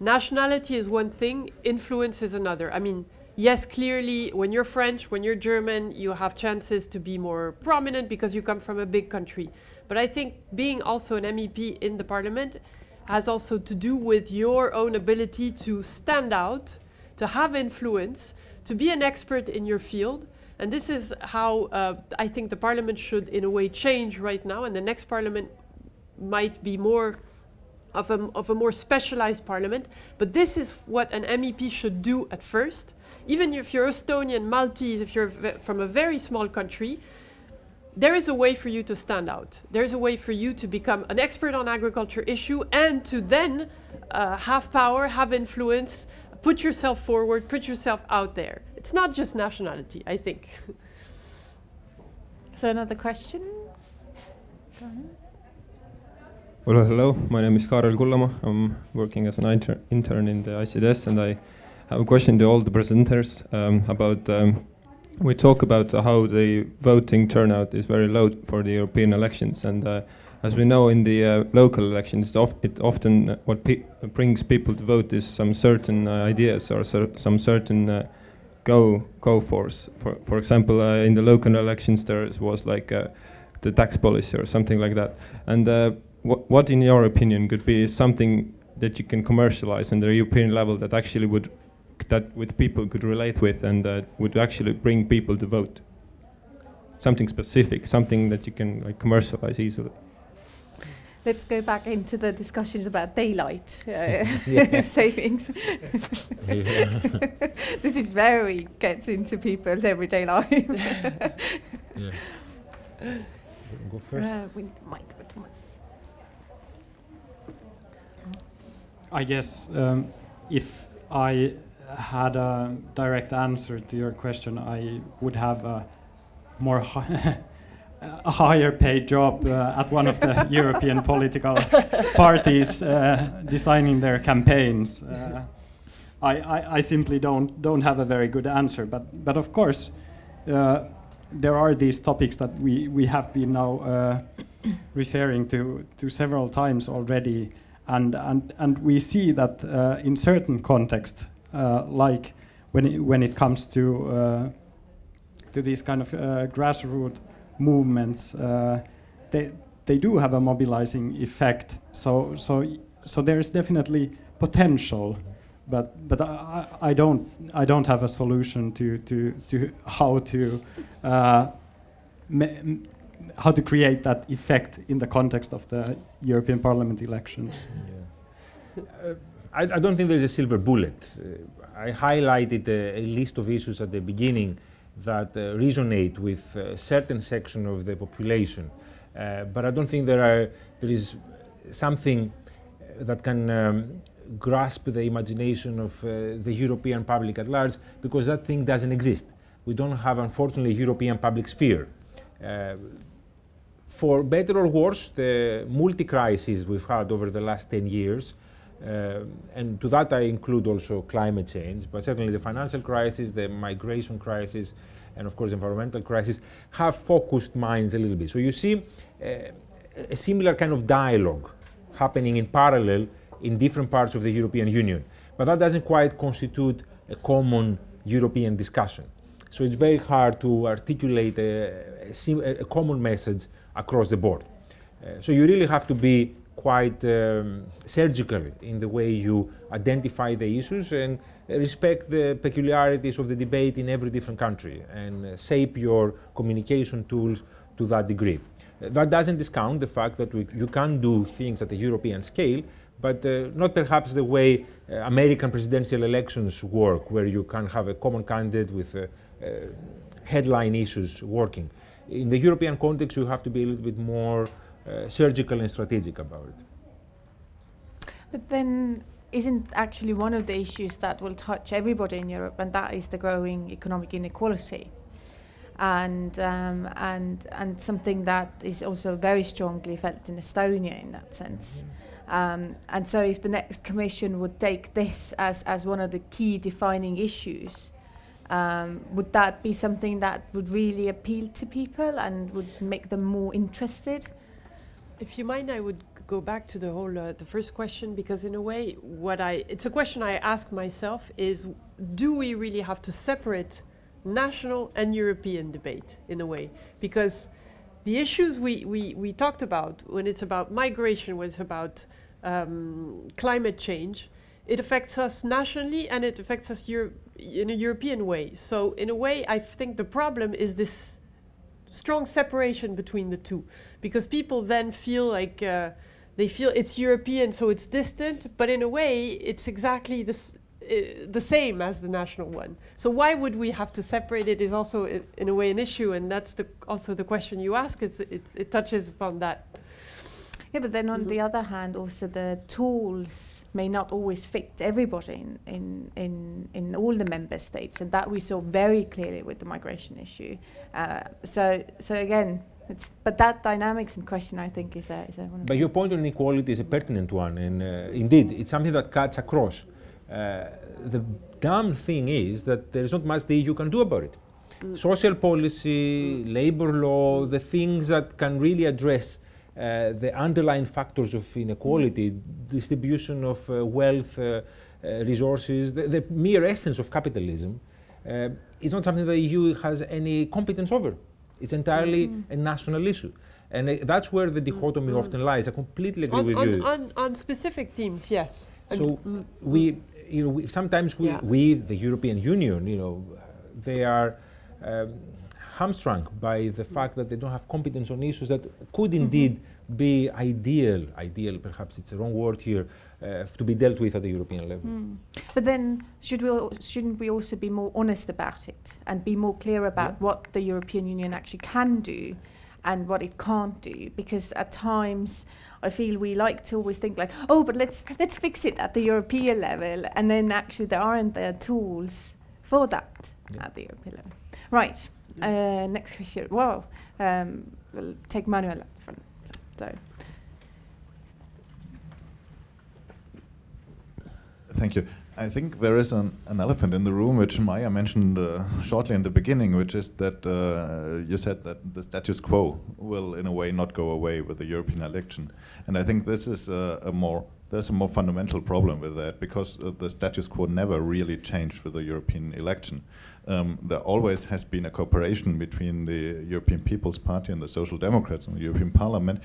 nationality is one thing, influence is another. I mean, yes, clearly, when you're French, when you're German, you have chances to be more prominent because you come from a big country. But I think being also an MEP in the parliament has also to do with your own ability to stand out, to have influence, to be an expert in your field. And this is how I think the parliament should, in a way, change right now. And the next parliament might be more of a more specialized parliament. But this is what an MEP should do at first. Even if you're Estonian, Maltese, if you're from a very small country, there is a way for you to stand out. There's a way for you to become an expert on agriculture issue and to then have power, have influence, put yourself forward, put yourself out there. It's not just nationality, I think. So another question? Go ahead. Well, hello, my name is Kaarel Kullamaa. I'm working as an intern in the ICDS, and I have a question to all the presenters about, we talk about how the voting turnout is very low for the European elections, and as we know in the local elections, it often what brings people to vote is some certain ideas or some certain go force. For example, in the local elections there was like the tax policy or something like that, and what in your opinion could be something that you can commercialize on the European level that actually with people could relate with and would actually bring people to vote? Something specific, something that you can like commercialize easily. Let's go back into the discussions about daylight savings. This is very gets into people's everyday life. Yeah. Go first. Mike for Thomas. I guess if I had a direct answer to your question, I would have a more a higher paid job at one of the European political parties designing their campaigns. I simply don't have a very good answer, but of course there are these topics that we have been now referring to several times already. And we see that in certain contexts, like when it comes to these kind of grassroots movements, they do have a mobilizing effect. So there is definitely potential, but I don't have a solution to how to create that effect in the context of the European Parliament elections. Yeah. I don't think there's a silver bullet. I highlighted a list of issues at the beginning that resonate with a certain section of the population, but I don't think there is something that can grasp the imagination of the European public at large, because that thing doesn't exist. We don't have, unfortunately, a European public sphere. For better or worse, the multi-crises we've had over the last 10 years, and to that I include also climate change, but certainly the financial crisis, the migration crisis, and of course the environmental crisis, have focused minds a little bit. So you see a similar kind of dialogue happening in parallel in different parts of the European Union, but that doesn't quite constitute a common European discussion. So it's very hard to articulate a common message across the board. So you really have to be quite surgical in the way you identify the issues and respect the peculiarities of the debate in every different country and shape your communication tools to that degree. That doesn't discount the fact that you can do things at a European scale, but not perhaps the way American presidential elections work, where you can have a common candidate with headline issues working. In the European context, you have to be a little bit more surgical and strategic about it. But then isn't actually one of the issues that will touch everybody in Europe, and that is the growing economic inequality, and something that is also very strongly felt in Estonia in that sense. And so if the next Commission would take this as one of the key defining issues, would that be something that would really appeal to people and would make them more interested? If you mind, I would go back to the whole the first question, because in a way, it's a question I ask myself is, do we really have to separate national and European debate in a way? Because the issues we talked about, when it's about migration, when it's about climate change, it affects us nationally and it affects us in a European way. So in a way, I think the problem is this strong separation between the two, because people then feel like they feel it's European, so it's distant, but in a way, it's exactly this. the same as the national one. So why would we have to separate it is also in a way an issue, and that's also the question you ask. It touches upon that. Yeah, but then on the other hand, also the tools may not always fit everybody in all the member states, and that we saw very clearly with the migration issue. So again, but that dynamics in question, I think, is a one. But your point on inequality is a pertinent one, and indeed, it's something that cuts across. The dumb thing is that there is not much the EU can do about it. Social policy, labor law, the things that can really address the underlying factors of inequality, distribution of wealth, resources, the mere essence of capitalism, is not something the EU has any competence over. It's entirely a national issue. And that's where the dichotomy often lies. I completely agree with you. On specific themes, yes. So sometimes we, the European Union, they are hamstrung by the fact that they don't have competence on issues that could indeed be ideal, perhaps it's the wrong word here, to be dealt with at the European level. But then shouldn't we also be more honest about it and be more clear about what the European Union actually can do and what it can't do? Because at times I feel we like to always think like, oh, but let's fix it at the European level, and then actually there aren't the tools for that at the European level. Right. Next question. Wow. We'll take Manuel at the front. So. Thank you. I think there is an elephant in the room, which Maya mentioned shortly in the beginning, which is that you said that the status quo will, in a way, not go away with the European election. And I think this is there's a more fundamental problem with that, because the status quo never really changed with the European election. There always has been a cooperation between the European People's Party and the Social Democrats in the European Parliament,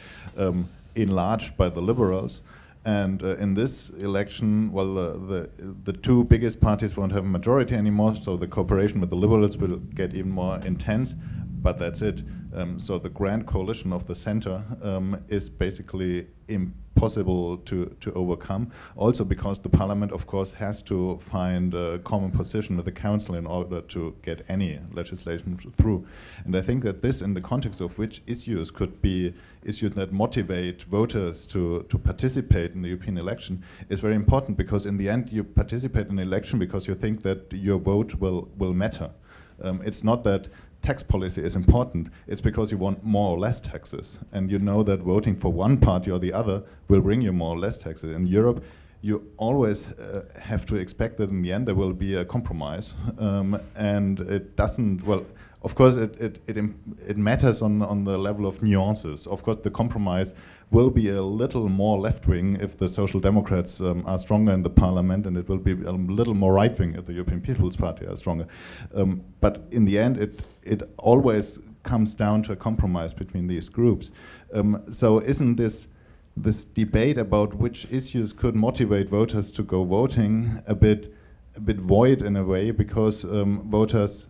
enlarged by the Liberals. And in this election, well, the two biggest parties won't have a majority anymore, so the cooperation with the Liberals will get even more intense, but that's it. So the grand coalition of the center is basically impossible to overcome, also because the parliament, of course, has to find a common position with the council in order to get any legislation through. And I think that this, in the context of which issues could be issues that motivate voters to participate in the European election, is very important, because in the end you participate in an election because you think that your vote will matter. It's not that tax policy is important, it's because you want more or less taxes, and you know that voting for one party or the other will bring you more or less taxes. In Europe, you always have to expect that in the end there will be a compromise, and it doesn't, well, of course it matters on the level of nuances. Of course the compromise will be a little more left-wing if the Social Democrats are stronger in the parliament, and it will be a little more right-wing if the European People's Party are stronger. But in the end it always comes down to a compromise between these groups. So isn't this debate about which issues could motivate voters to go voting a bit void in a way, because voters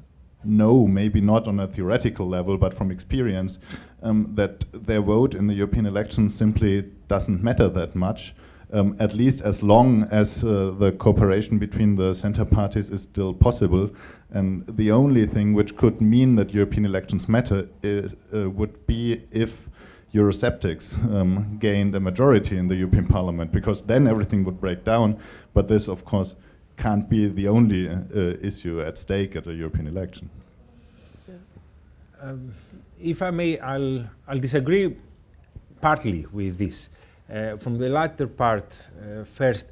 know, maybe not on a theoretical level, but from experience, that their vote in the European election simply doesn't matter that much, at least as long as the cooperation between the center parties is still possible. And the only thing which could mean that European elections matter would be if Eurosceptics gained a majority in the European Parliament, because then everything would break down. But this, of course, can't be the only issue at stake at a European election. If I may, I'll disagree partly with this. From the latter part first,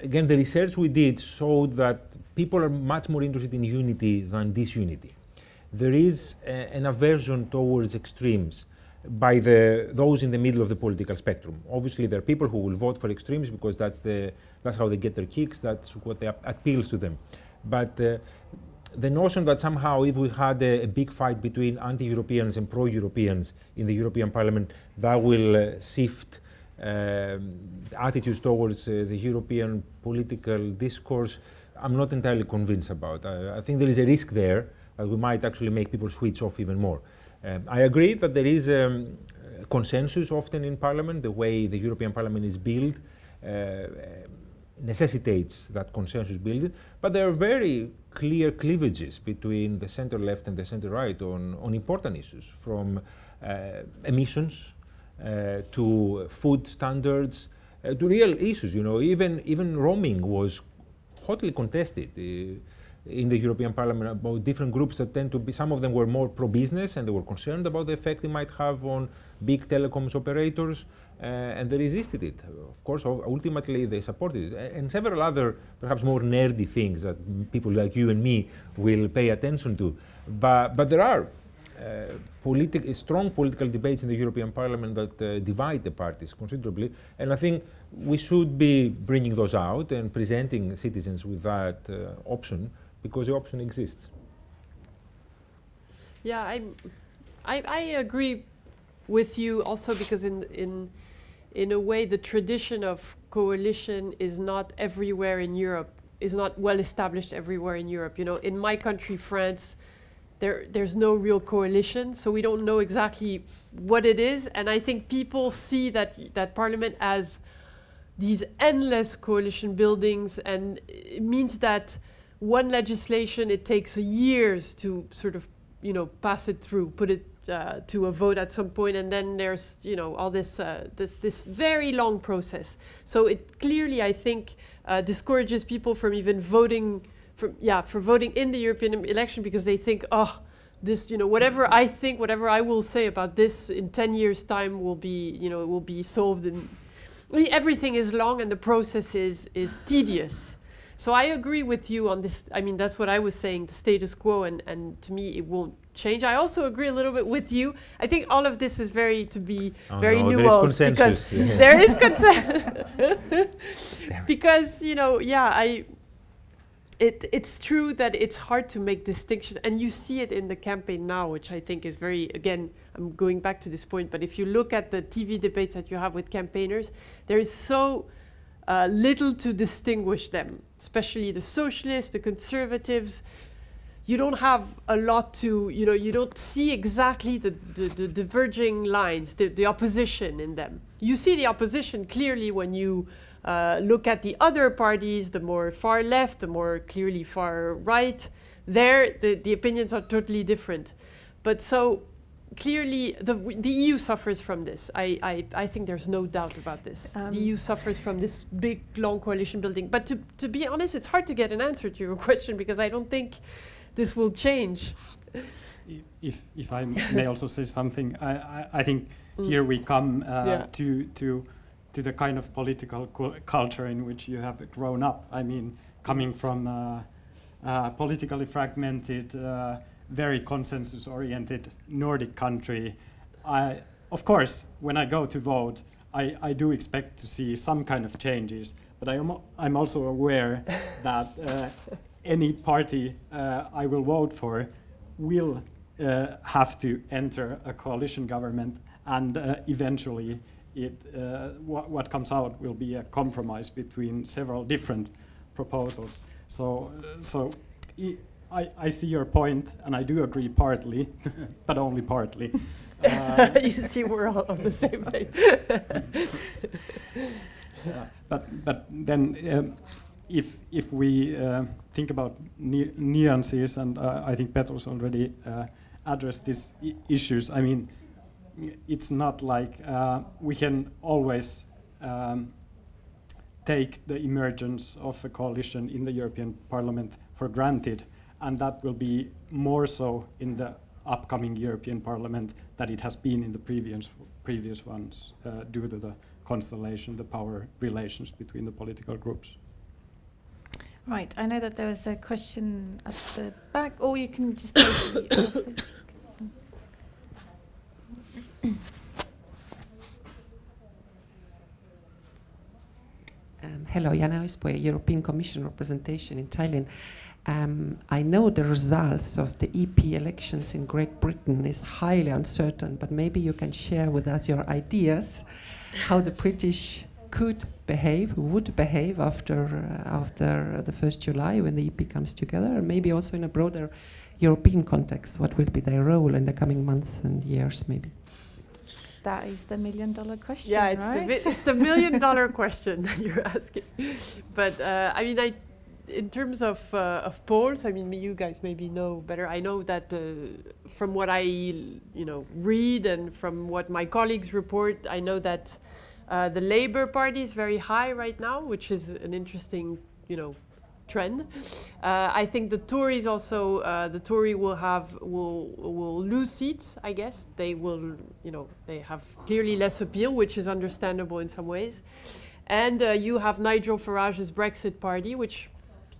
again, the research we did showed that people are much more interested in unity than disunity. There is an aversion towards extremes by those in the middle of the political spectrum. Obviously, there are people who will vote for extremes because that's how they get their kicks, that's what appeals to them. But the notion that somehow if we had a big fight between anti-Europeans and pro-Europeans in the European Parliament, that will shift attitudes towards the European political discourse, I'm not entirely convinced about. I think there is a risk there that we might actually make people switch off even more. I agree that there is consensus often in Parliament, the way the European Parliament is built. necessitates that consensus building, but there are very clear cleavages between the center left and the center right on important issues, from emissions to food standards, to real issues. You know, even roaming was hotly contested in the European Parliament about different groups that tend to be, some of them were more pro-business and they were concerned about the effect it might have on big telecoms operators, and they resisted it. Of course, ultimately they supported it. And several other, perhaps more nerdy things that people like you and me will pay attention to. But there are strong political debates in the European Parliament that divide the parties considerably, and I think we should be bringing those out and presenting citizens with that option, because the option exists. Yeah, I agree with you also, because in a way the tradition of coalition is not everywhere in Europe, is not well established everywhere in Europe. You know, in my country, France, there's no real coalition, so we don't know exactly what it is. And I think people see that Parliament as these endless coalition buildings, and it means that one legislation, it takes years to sort of, you know, pass it through, put it to a vote at some point, and then there's, you know, all this this very long process. So it clearly, I think, discourages people from even voting for voting in the European election, because they think, oh, this, you know, whatever I think, whatever I will say about this in 10 years' time will be, you know, it will be solved. And everything is long and the process is tedious. So I agree with you on this. I mean, that's what I was saying, the status quo, and to me, it won't change. I also agree a little bit with you. I think all of this is very nuanced, because there is consensus. Because, you know, yeah, it's true that it's hard to make distinction, and you see it in the campaign now, which I think is very, again, I'm going back to this point, but if you look at the TV debates that you have with campaigners, there is so little to distinguish them, especially the socialists, the conservatives. You don't have a lot to, you know, you don't see exactly the diverging lines, the opposition in them. You see the opposition clearly when you look at the other parties, the more far left, the more clearly far right. There, the opinions are totally different. But so clearly, the EU suffers from this. I think there's no doubt about this. The EU suffers from this big, long coalition building. But to be honest, it's hard to get an answer to your question, because I don't think this will change. If I may also say something, I think here we come to the kind of political culture in which you have grown up. I mean, coming from a politically fragmented, very consensus-oriented Nordic country, of course, when I go to vote, I do expect to see some kind of changes, but I'm also aware that any party I will vote for will have to enter a coalition government, and eventually what comes out will be a compromise between several different proposals. So I see your point, and I do agree partly, but only partly. You see, we're all on the same page. But then, if we think about nuances, and I think Petrus already addressed these issues. I mean, it's not like we can always take the emergence of a coalition in the European Parliament for granted, and that will be more so in the upcoming European Parliament than it has been in the previous ones, due to the constellation, the power relations between the political groups. Right, I know that there was a question at the back, or you can just take the Hello, Jana Oispoe, European Commission representation in Thailand. I know the results of the EP elections in Great Britain is highly uncertain, but maybe you can share with us your ideas how the British could behave, would behave after the 1st July when the EP comes together, and maybe also in a broader European context, what will be their role in the coming months and years, maybe? That is the $1,000,000 question, Yeah, right? it's the $1,000,000 question that you're asking. But I mean, in terms of polls, I mean, you guys maybe know better. I know that from what I read and from what my colleagues report, I know that the Labour Party is very high right now, which is an interesting trend. I think the Tories also, the Tory will lose seats. I guess they will, they have clearly less appeal, which is understandable in some ways. And you have Nigel Farage's Brexit Party, which,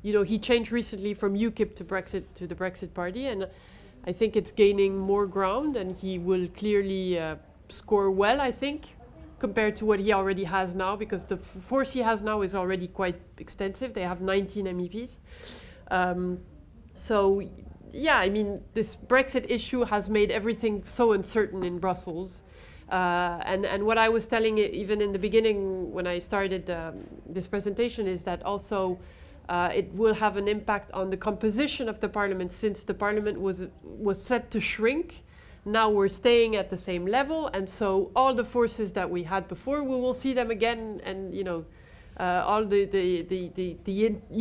he changed recently from UKIP to the Brexit Party, and I think it's gaining more ground, and he will clearly score well, I think, compared to what he already has now, because the force he has now is already quite extensive. They have 19 MEPs. So, yeah, I mean, this Brexit issue has made everything so uncertain in Brussels. And what I was telling even in the beginning when I started this presentation is that also it will have an impact on the composition of the parliament, since the parliament was set to shrink. Now we're staying at the same level, and so all the forces that we had before, we will see them again, and all the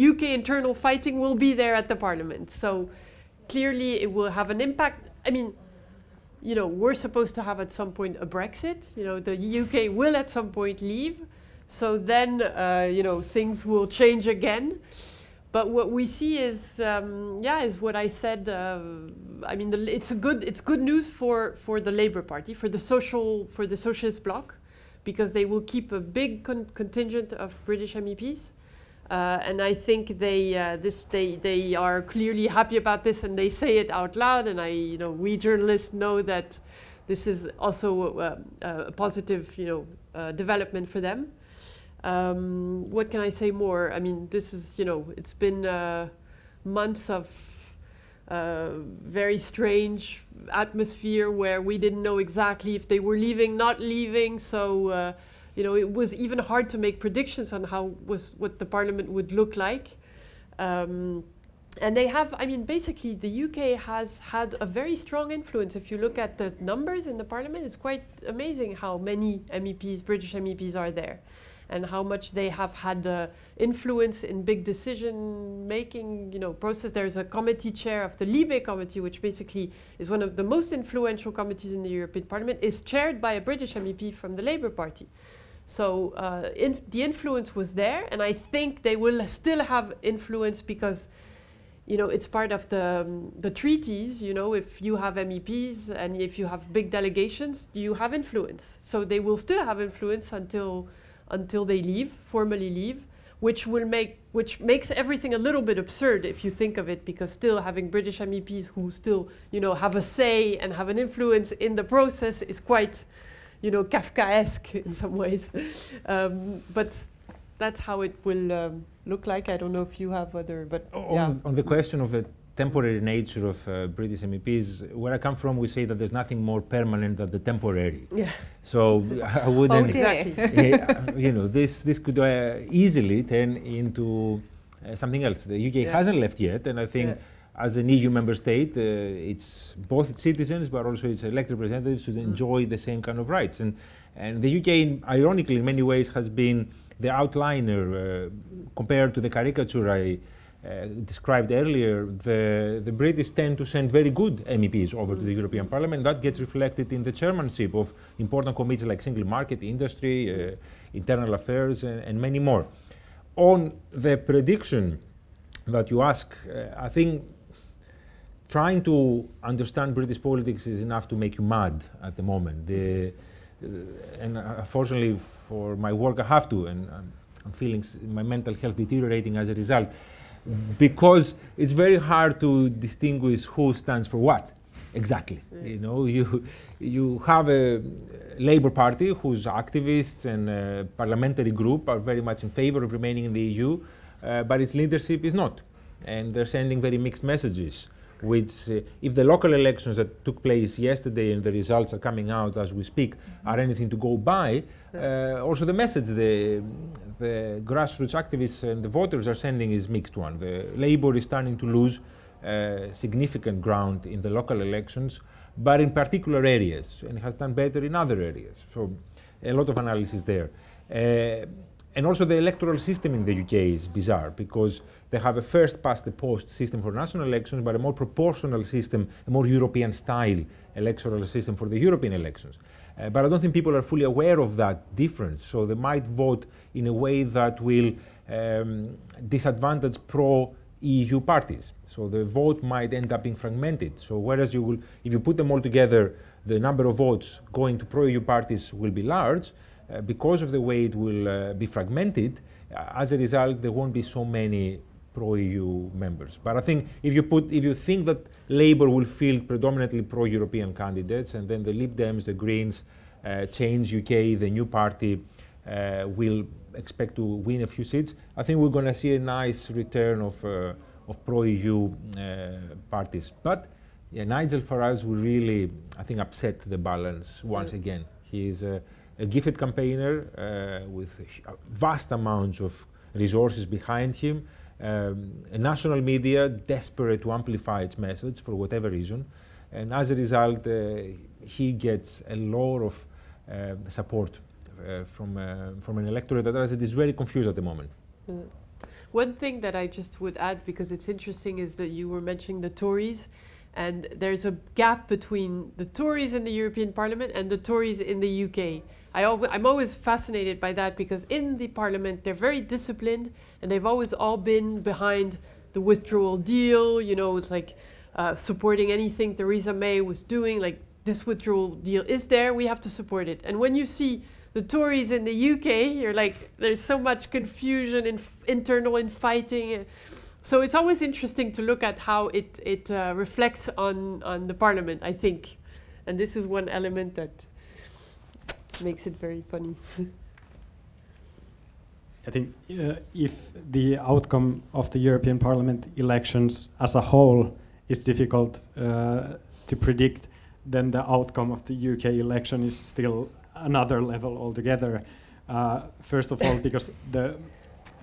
UK internal fighting will be there at the parliament. So clearly it will have an impact. I mean, we're supposed to have at some point a Brexit. The UK will at some point leave. So then, things will change again. But what we see is, is what I said. I mean, it's good news for the Labour Party, for the Socialist Bloc, because they will keep a big contingent of British MEPs, and I think they are clearly happy about this, and they say it out loud. And we journalists know that this is also a positive, development for them. What can I say more? I mean, this is, it's been months of very strange atmosphere where we didn't know exactly if they were leaving, not leaving. So, it was even hard to make predictions on what the parliament would look like. And they have, I mean, basically the UK has had a very strong influence. If you look at the numbers in the parliament, it's quite amazing how many MEPs, British MEPs, are there, and how much they have had influence in big decision-making, process. There's a committee chair of the Libe committee, which basically is one of the most influential committees in the European Parliament, is chaired by a British MEP from the Labour Party. So the influence was there, and I think they will still have influence because, it's part of the treaties. If you have MEPs and if you have big delegations, you have influence. So they will still have influence until they formally leave, which makes everything a little bit absurd if you think of it, because still having British MEPs who still, have a say and have an influence in the process is quite, Kafkaesque in some ways. But that's how it will look like. I don't know if you have other, but on the question of the temporary nature of British MEPs, where I come from, we say that there's nothing more permanent than the temporary. Yeah. So I wouldn't. Exactly. This could easily turn into something else. The UK hasn't left yet, and I think as an EU member state, it's both its citizens but also its elected representatives should enjoy the same kind of rights. And the UK, ironically, in many ways, has been the outliner compared to the caricature I described earlier. The British tend to send very good MEPs over to the European Parliament. That gets reflected in the chairmanship of important committees like single market, industry, internal affairs, and many more. On the prediction that you ask, I think trying to understand British politics is enough to make you mad at the moment. And unfortunately for my work I have to, and I'm feeling my mental health deteriorating as a result, because it's very hard to distinguish who stands for what exactly. You have a Labour Party whose activists and parliamentary group are very much in favor of remaining in the EU, but its leadership is not, and they're sending very mixed messages, which if the local elections that took place yesterday and the results are coming out as we speak are anything to go by, also the message the grassroots activists and the voters are sending is mixed one. The Labour is starting to lose significant ground in the local elections, but in particular areas, and has done better in other areas. So a lot of analysis there. And also the electoral system in the UK is bizarre, because they have a first past the post system for national elections, but a more proportional system, a more European style electoral system for the European elections. But I don't think people are fully aware of that difference. So they might vote in a way that will disadvantage pro-EU parties. So the vote might end up being fragmented. So whereas you will, if you put them all together, the number of votes going to pro-EU parties will be large. Because of the way it will be fragmented, as a result, there won't be so many pro-EU members. But I think if you think that Labour will field predominantly pro-European candidates, and then the Lib Dems, the Greens, Change UK, the new party, will expect to win a few seats, I think we're going to see a nice return of pro-EU parties. But yeah, Nigel Farage will really, I think, upset the balance once again. He is a gifted campaigner with vast amounts of resources behind him, a national media desperate to amplify its message for whatever reason, and as a result he gets a lot of support from an electorate that, as it is, very confused at the moment. One thing that I just would add, because it's interesting, is that you were mentioning the Tories, and there's a gap between the Tories in the European Parliament and the Tories in the UK. I'm always fascinated by that, because in the Parliament they're very disciplined, and they've always all been behind the withdrawal deal, you know, it's like supporting anything Theresa May was doing, like this withdrawal deal is there, we have to support it. And when you see the Tories in the UK, you're like, there's so much confusion and internal infighting. So it's always interesting to look at how it reflects on the Parliament, I think. And this is one element that makes it very funny. I think if the outcome of the European Parliament elections as a whole is difficult to predict, then the outcome of the UK election is still another level altogether. First of all, because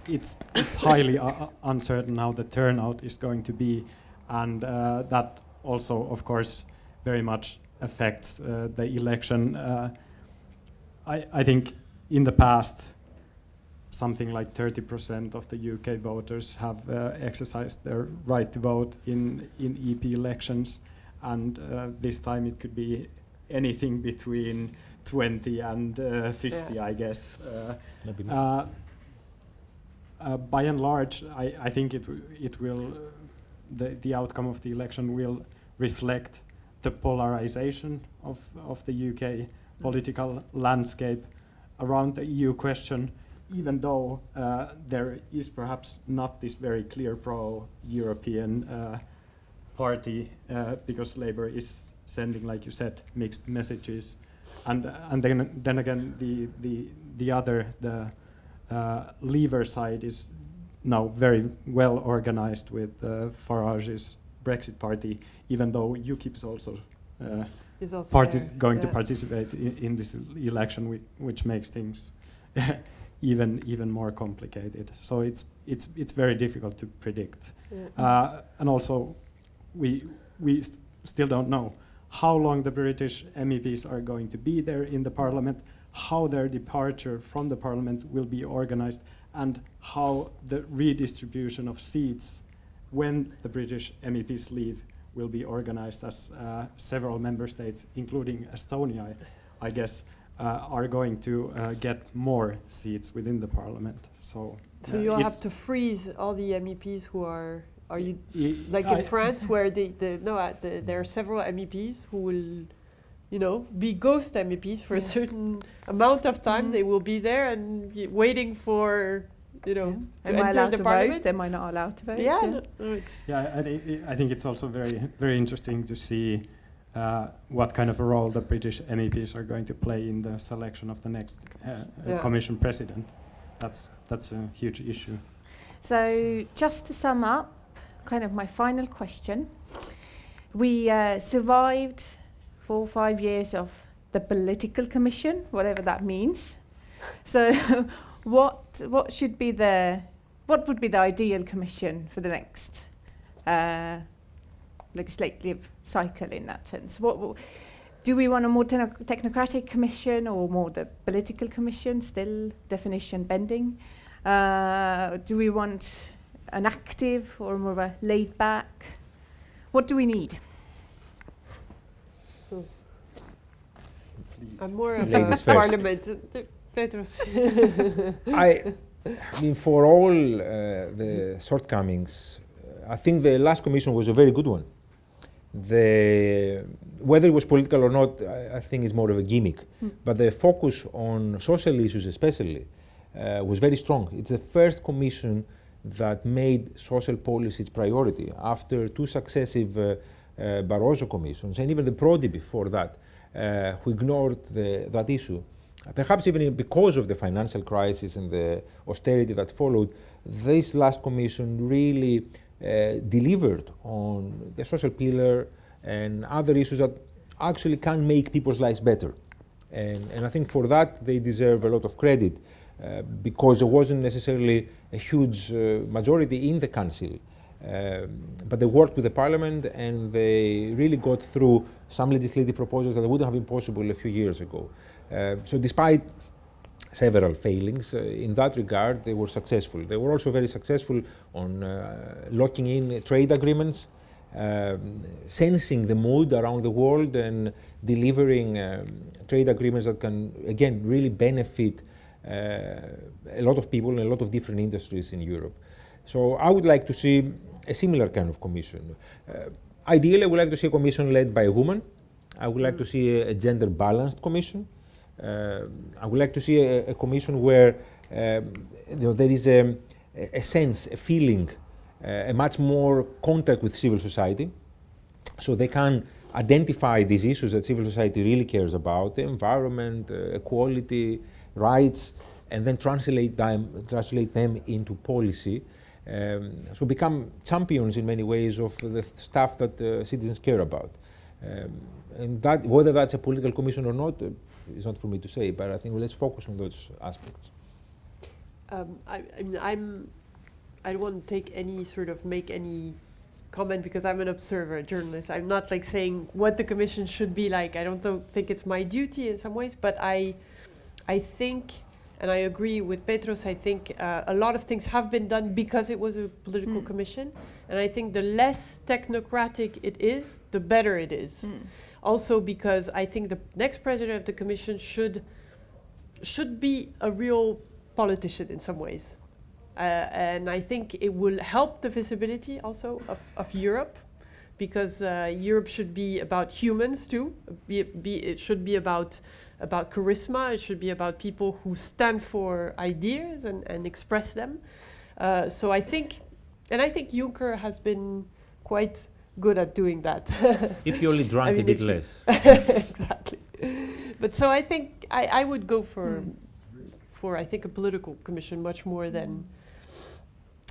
it's highly uncertain how the turnout is going to be, and that also, of course, very much affects the election. I think in the past, something like 30% of the UK voters have exercised their right to vote in EP elections, and this time it could be anything between 20 and 50, I guess. By and large, I think it will, the outcome of the election will reflect the polarization of the UK political landscape around the EU question, even though there is perhaps not this very clear pro-European party, because Labour is sending, like you said, mixed messages, and then again the Leaver side is now very well organized with Farage's Brexit party, even though UKIP is also going to participate in this election, which makes things even more complicated. So it's very difficult to predict, and also we still don't know how long the British MEPs are going to be there in the Parliament, how their departure from the Parliament will be organized, and how the redistribution of seats when the British MEPs leave will be organized, as several member states, including Estonia, I guess, are going to get more seats within the Parliament. So you'll have to freeze all the MEPs who are you like in France, where there are several MEPs who will, you know, be ghost MEPs for a certain amount of time. They will be there and waiting for, you know, to enter the Parliament. Am I not allowed to vote? I think it's also very interesting to see what kind of a role the British MEPs are going to play in the selection of the next Commission President. That's a huge issue. So just to sum up, kind of my final question. We survived 4 or 5 years of the political commission, whatever that means. So what would be the ideal commission for the next legislative cycle in that sense. Do we want a more technocratic commission or more the political commission, still definition bending? Do we want an active or more of a laid back? What do we need? I'm more of Ladies a first. parliament. Petros. I mean, for all the shortcomings, I think the last commission was a very good one. Whether it was political or not, I think is more of a gimmick. But the focus on social issues especially was very strong. It's the first commission that made social policy its priority after two successive Barroso commissions, and even the Prodi before that, who ignored that issue. Perhaps even because of the financial crisis and the austerity that followed, this last commission really delivered on the social pillar and other issues that actually can make people's lives better. And I think for that they deserve a lot of credit because there wasn't necessarily a huge majority in the council. But they worked with the parliament and they really got through some legislative proposals that wouldn't have been possible a few years ago. So despite several failings in that regard, they were successful. They were also very successful on locking in trade agreements, sensing the mood around the world and delivering trade agreements that can, again, really benefit a lot of people in a lot of different industries in Europe. So I would like to see a similar kind of commission. Ideally, I would like to see a commission led by a woman. I would like to see a gender-balanced commission. I would like to see a commission where there is a sense, a feeling, a much more contact with civil society, so they can identify these issues that civil society really cares about, the environment, equality, rights, and then translate them into policy. So become champions in many ways of the stuff that citizens care about. And that, whether that's a political commission or not, is not for me to say, but I think let's focus on those aspects. I don't want to make any comment because I'm an observer, a journalist. I'm not like saying what the commission should be like. I don't think it's my duty in some ways, but I think, and I agree with Petros, I think a lot of things have been done because it was a political commission. And I think the less technocratic it is, the better it is. Also because I think the next president of the commission should be a real politician in some ways. And I think it will help the visibility also of Europe, because Europe should be about humans too. It should be about charisma. It should be about people who stand for ideas and express them. So I think Juncker has been quite good at doing that. If you only drank a bit less. Exactly. But so I think I would go for I think a political commission much more than.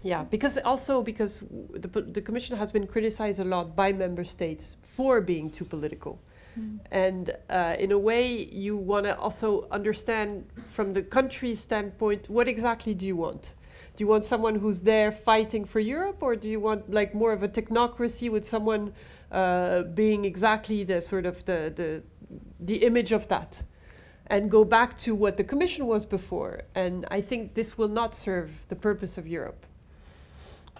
Yeah, because the Commission has been criticized a lot by member states for being too political. And in a way, you want to also understand from the country's standpoint, what exactly do you want? Do you want someone who's there fighting for Europe, or do you want like more of a technocracy with someone being exactly the sort of the image of that? And go back to what the Commission was before. And I think this will not serve the purpose of Europe.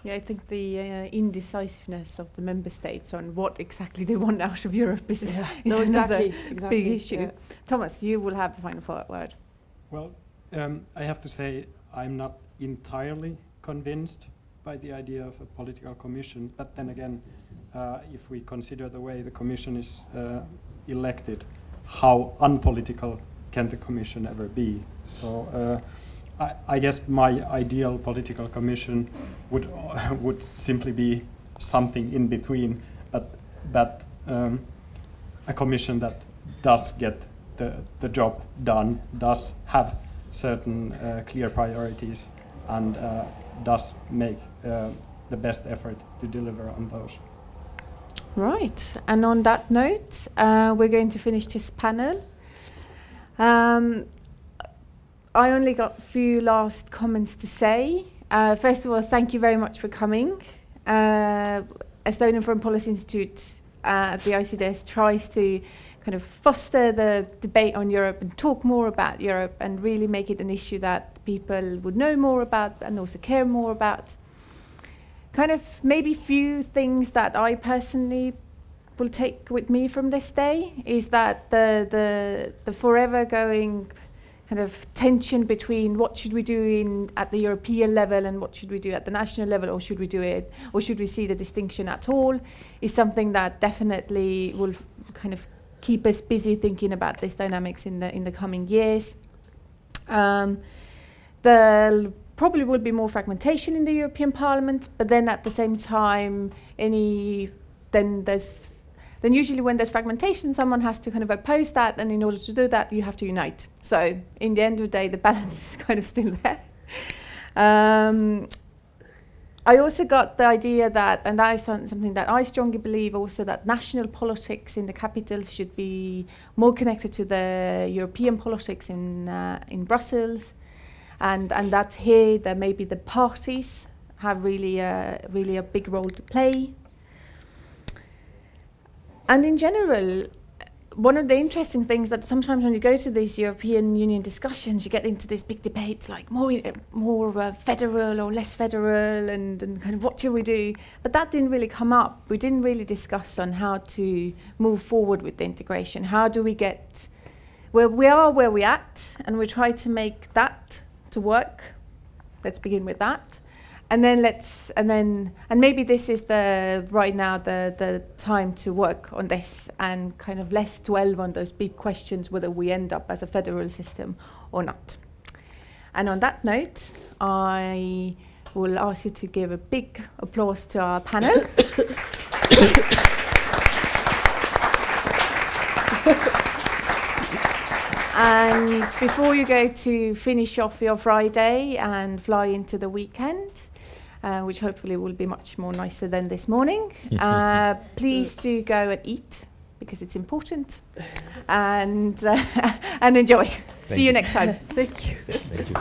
Yeah, I think the indecisiveness of the member states on what exactly they want out of Europe is another big issue. Yeah. Thomas, you will have the final word. Well, I have to say I'm not entirely convinced by the idea of a political commission, but then again, if we consider the way the commission is elected, how unpolitical can the commission ever be? So I guess my ideal political commission would simply be something in between, but a commission that does get the job done, does have certain clear priorities, and does make the best effort to deliver on those. Right, and on that note, we're going to finish this panel. I only got a few last comments to say. First of all, thank you very much for coming. Estonian Foreign Policy Institute at the ICDS tries to kind of foster the debate on Europe and talk more about Europe and really make it an issue that people would know more about and also care more about. Kind of maybe few things that I personally will take with me from this day is that the forever going kind of tension between what should we do at the European level and what should we do at the national level, or should we do it, or should we see the distinction at all, is something that definitely will kind of keep us busy thinking about these dynamics in the coming years. There probably will be more fragmentation in the European Parliament, but then at the same time, then usually when there's fragmentation, someone has to kind of oppose that, and in order to do that, you have to unite. So in the end of the day, the balance is kind of still there. I also got the idea that, and that is something that I strongly believe also, that national politics in the capitals should be more connected to the European politics in Brussels, and that here that maybe the parties have really a big role to play. And in general, one of the interesting things that sometimes when you go to these European Union discussions, you get into these big debates like more federal or less federal and kind of what should we do? But that didn't really come up. We didn't really discuss on how to move forward with the integration. How do we get where we are, where we're at, and we try to make that to work. Let's begin with that. And then and maybe this is right now the time to work on this and kind of less dwell on those big questions whether we end up as a federal system or not. And on that note, I will ask you to give a big applause to our panel. And before you go to finish off your Friday and fly into the weekend, which hopefully will be much more nicer than this morning, please do go and eat, because it's important, and enjoy. See you next time. Thank you. Thank you.